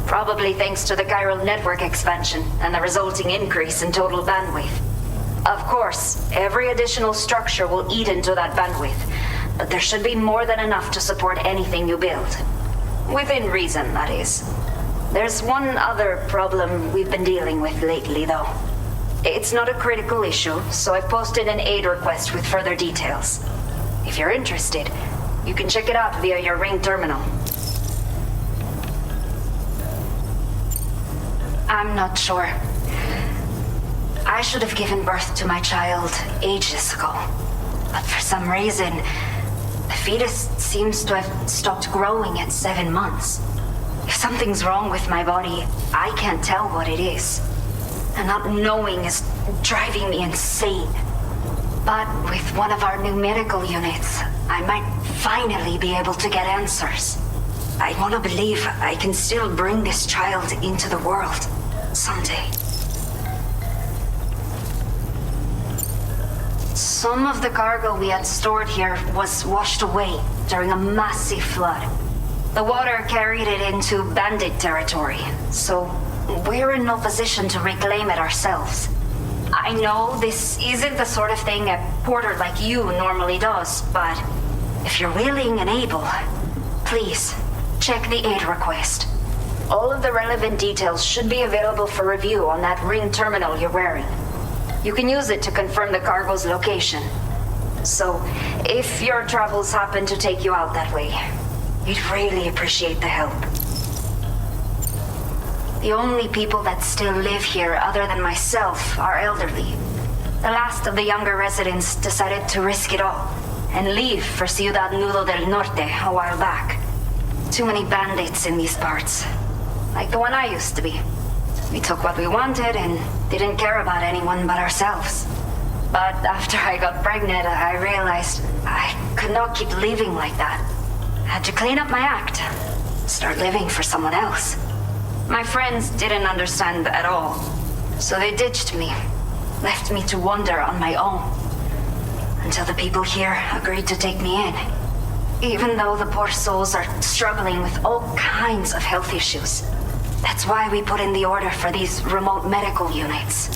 S10: Probably thanks to the chiral network expansion and the resulting increase in total bandwidth. Of course, every additional structure will eat into that bandwidth, but there should be more than enough to support anything you build. Within reason, that is. There's one other problem we've been dealing with lately, though. It's not a critical issue, so I've posted an aid request with further details. If you're interested, you can check it out via your ring terminal. I'm not sure. I should have given birth to my child ages ago. But for some reason, the fetus seems to have stopped growing at 7 months. If something's wrong with my body, I can't tell what it is. And not knowing is driving me insane. But with one of our new medical units, I might finally be able to get answers. I want to believe I can still bring this child into the world someday. Some of the cargo we had stored here was washed away during a massive flood. The water carried it into bandit territory, so we're in no position to reclaim it ourselves. I know this isn't the sort of thing a porter like you normally does, but if you're willing and able, please check the aid request. All of the relevant details should be available for review on that ring terminal you're wearing. You can use it to confirm the cargo's location. So, if your travels happen to take you out that way, we'd really appreciate the help. The only people that still live here other than myself are elderly. The last of the younger residents decided to risk it all and leave for Ciudad Nudo del Norte a while back. Too many bandits in these parts, like the one I used to be. We took what we wanted and didn't care about anyone but ourselves. But after I got pregnant, I realized I could not keep living like that. I had to clean up my act, start living for someone else. My friends didn't understand at all. So they ditched me, left me to wander on my own, until the people here agreed to take me in. Even though the poor souls are struggling with all kinds of health issues. That's why we put in the order for these remote medical units.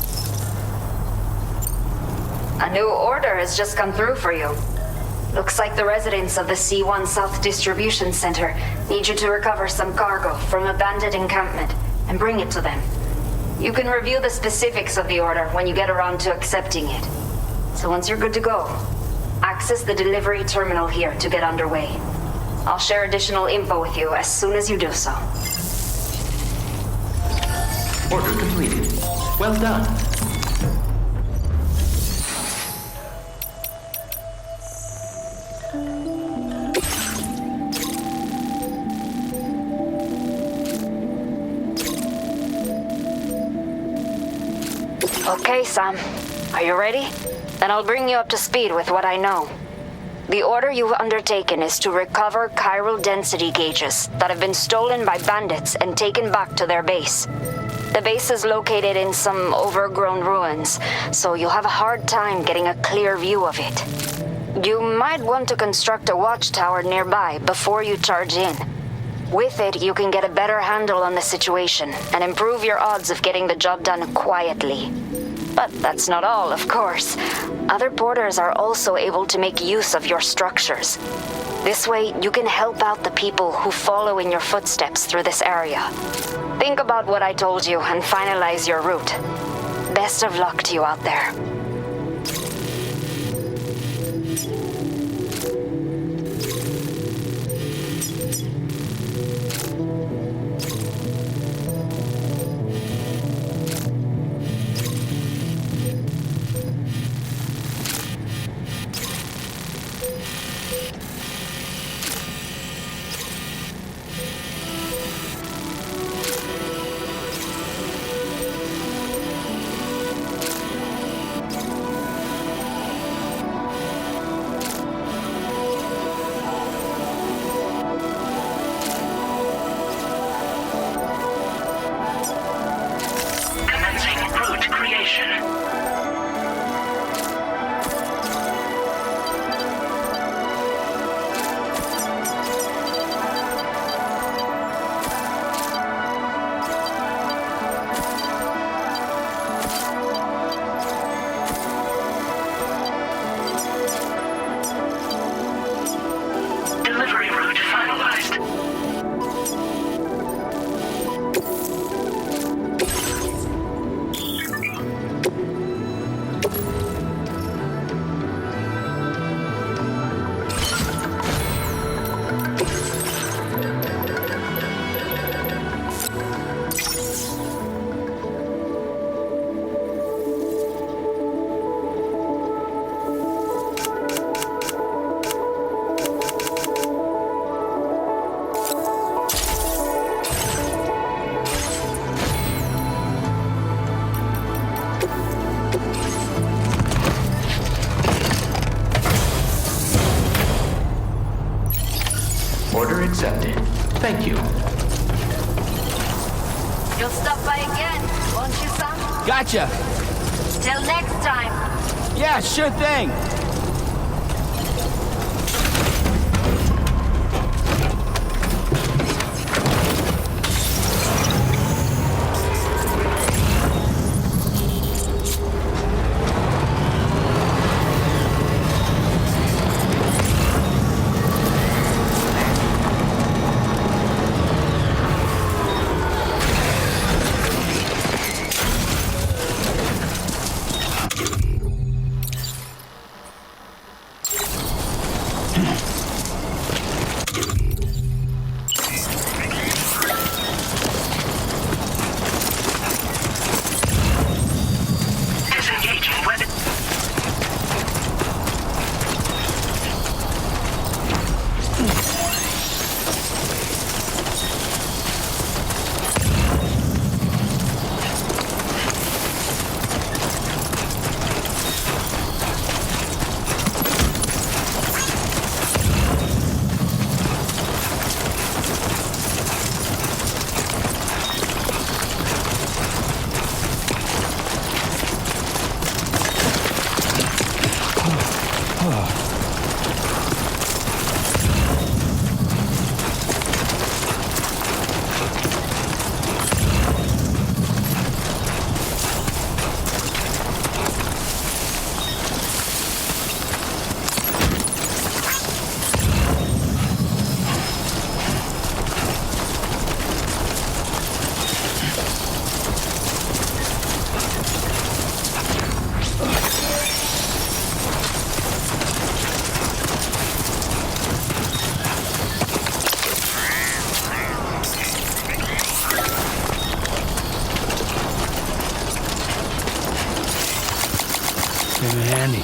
S10: A new order has just come through for you. Looks like the residents of the C1 South Distribution Center need you to recover some cargo from a bandit encampment and bring it to them. You can review the specifics of the order when you get around to accepting it. So once you're good to go, access the delivery terminal here to get underway. I'll share additional info with you as soon as you do so.
S6: Order completed. Well done.
S10: Okay, Sam. Are you ready? Then I'll bring you up to speed with what I know. The order you've undertaken is to recover chiral density gauges that have been stolen by bandits and taken back to their base. The base is located in some overgrown ruins, so you'll have a hard time getting a clear view of it. You might want to construct a watchtower nearby before you charge in. With it, you can get a better handle on the situation and improve your odds of getting the job done quietly. But that's not all, of course. Other porters are also able to make use of your structures. This way, you can help out the people who follow in your footsteps through this area. Think about what I told you and finalize your route. Best of luck to you out there.
S6: Order accepted. Thank you.
S10: You'll stop by again, won't you, Sam?
S9: Gotcha.
S10: Till next time.
S9: Yeah, sure thing.
S3: Came in handy.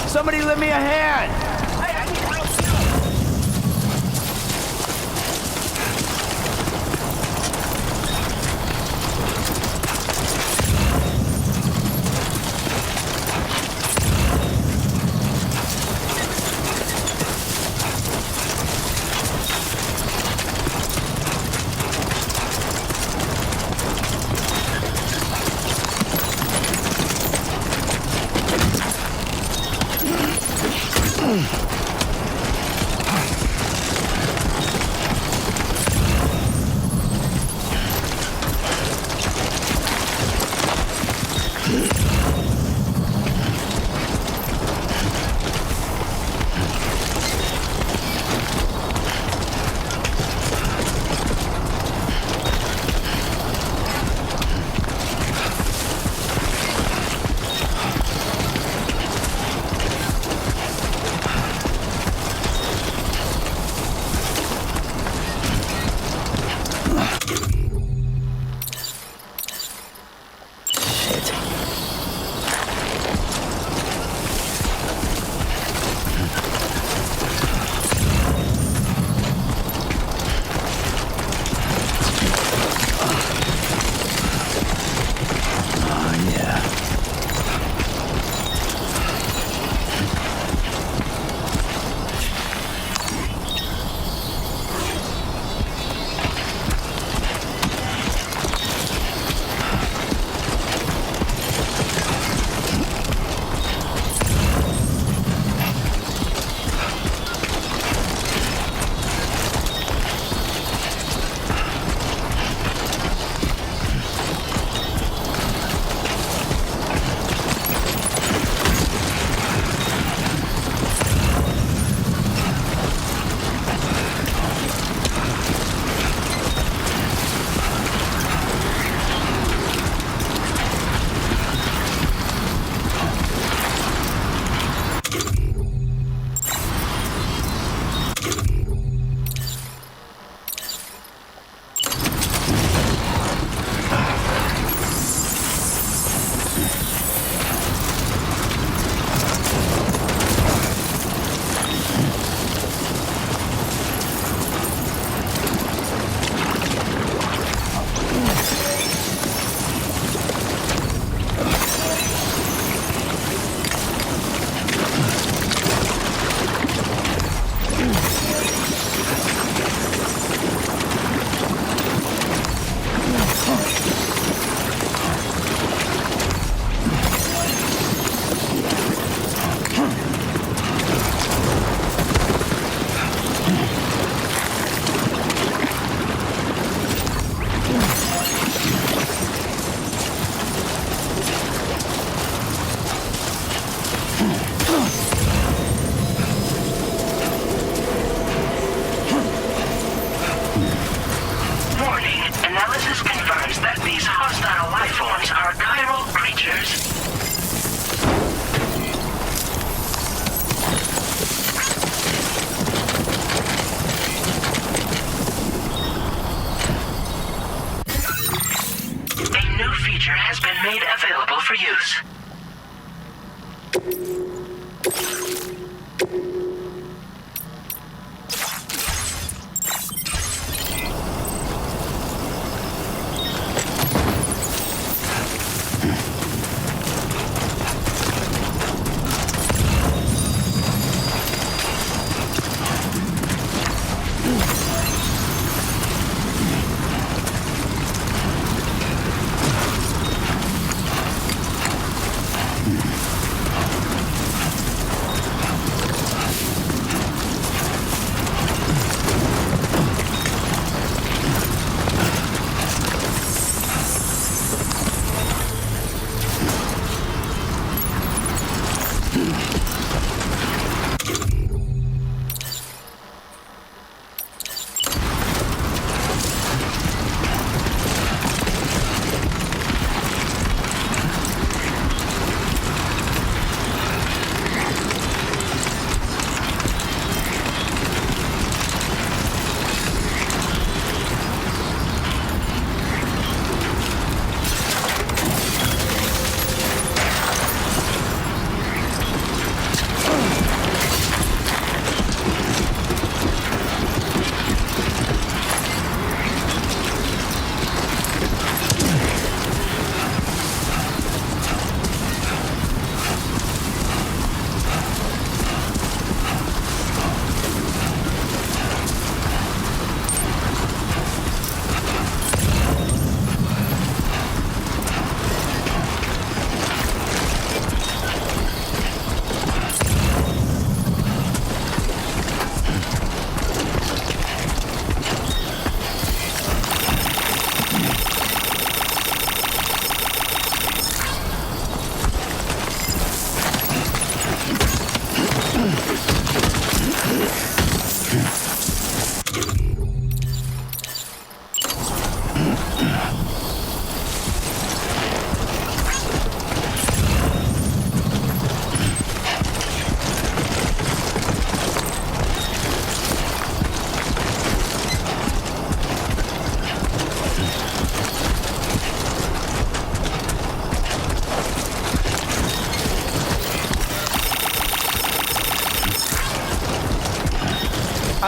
S9: Somebody lend me a hand!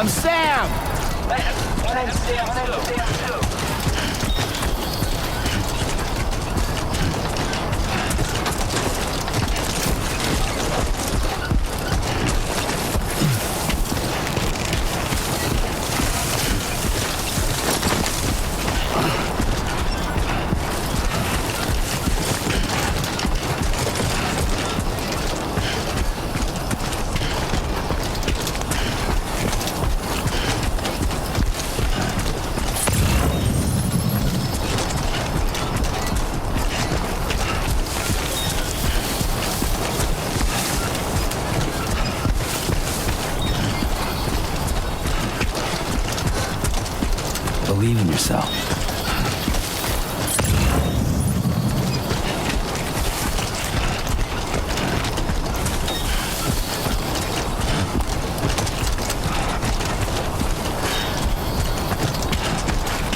S9: I'm Sam!
S4: My name's Sam too.
S3: Believe in yourself.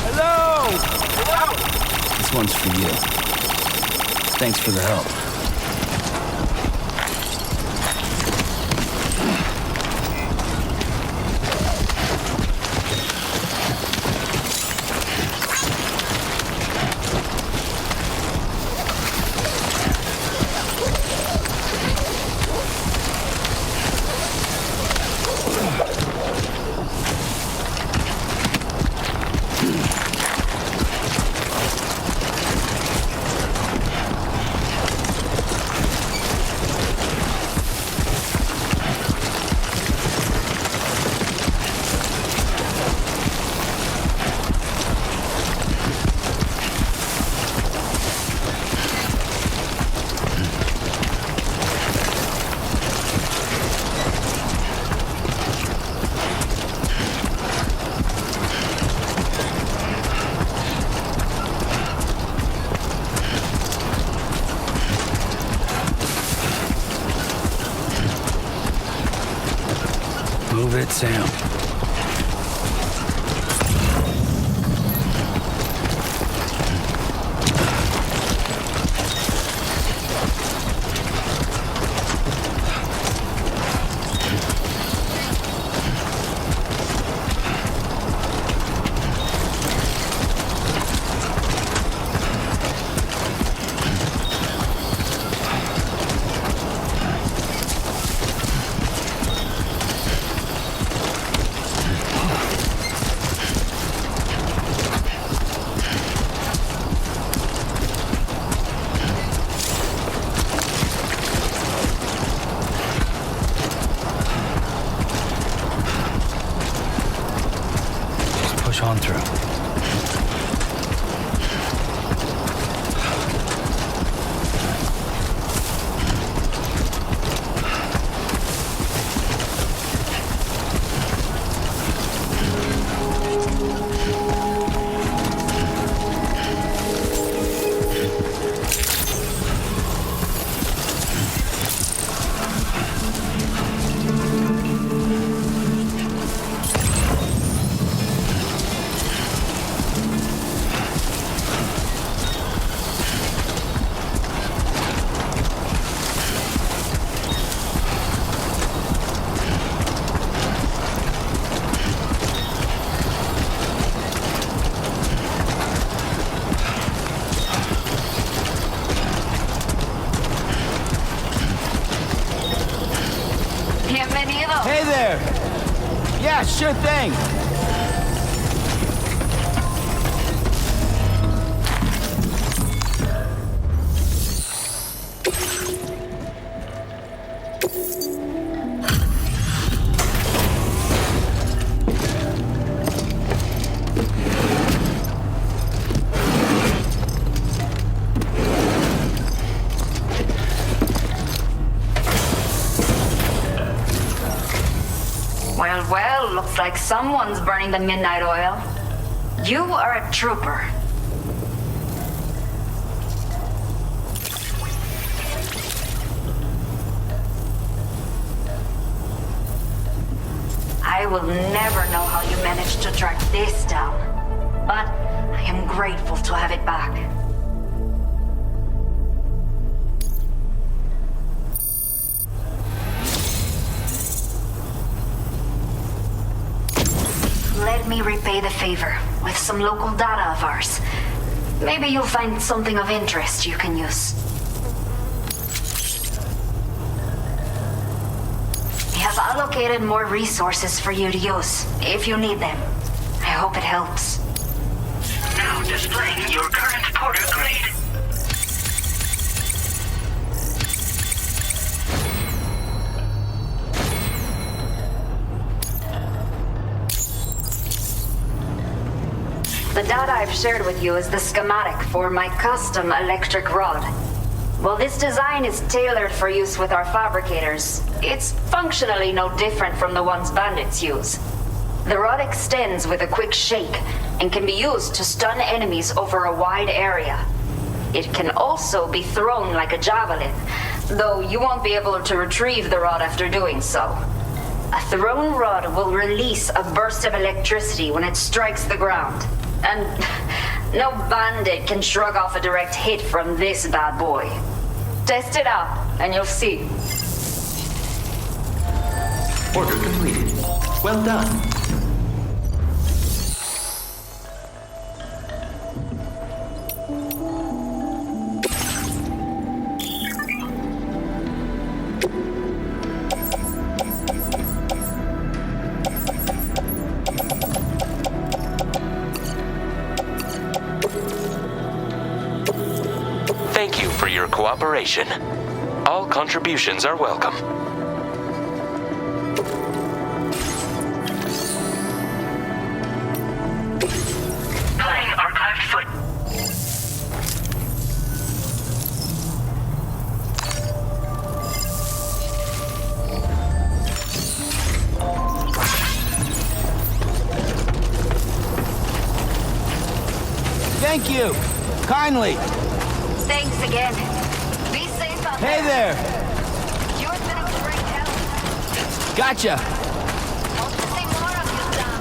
S9: Hello!
S3: This one's for you. Thanks for the help. Move it, Sam. On through.
S9: Hey there! Yeah, sure thing!
S10: Well, looks like someone's burning the midnight oil. You are a trooper. I will never know how you managed to track this down, but I am grateful to have it back. me repay the favor with some local data of ours. Maybe you'll find something of interest you can use. We have allocated more resources for you to use, if you need them. I hope it helps.
S5: Now displaying your current porter grade.
S10: The data I've shared with you is the schematic for my custom electric rod. While this design is tailored for use with our fabricators, it's functionally no different from the ones bandits use. The rod extends with a quick shake and can be used to stun enemies over a wide area. It can also be thrown like a javelin, though you won't be able to retrieve the rod after doing so. A thrown rod will release a burst of electricity when it strikes the ground. And no bandit can shrug off a direct hit from this bad boy. Test it out, and you'll see.
S6: Order completed. Well done. Thank you for your cooperation. All contributions are welcome.
S5: Playing archived foot.
S9: Thank you. Kindly.
S10: Thanks again. Be safe out
S9: Hey there.
S10: You've been a great help.
S9: Gotcha.
S10: Hope to see more of you, Dom.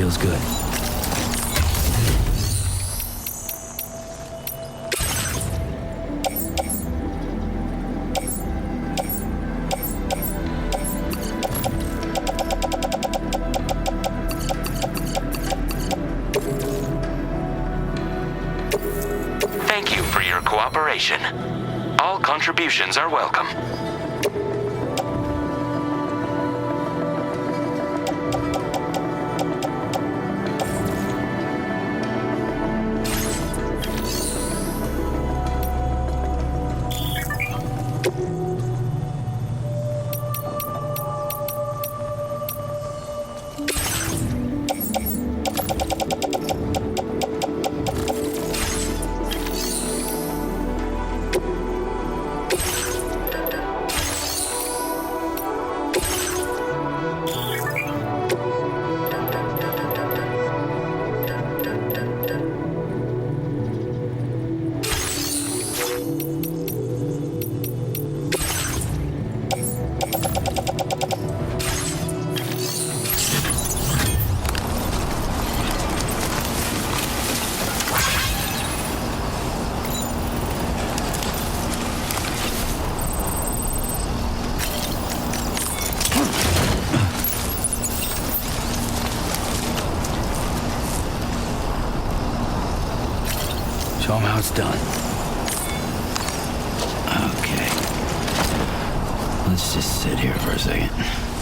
S3: Feels good.
S6: Thank you for your cooperation. All contributions are welcome.
S3: Show them how it's done. Okay. Let's just sit here for a second.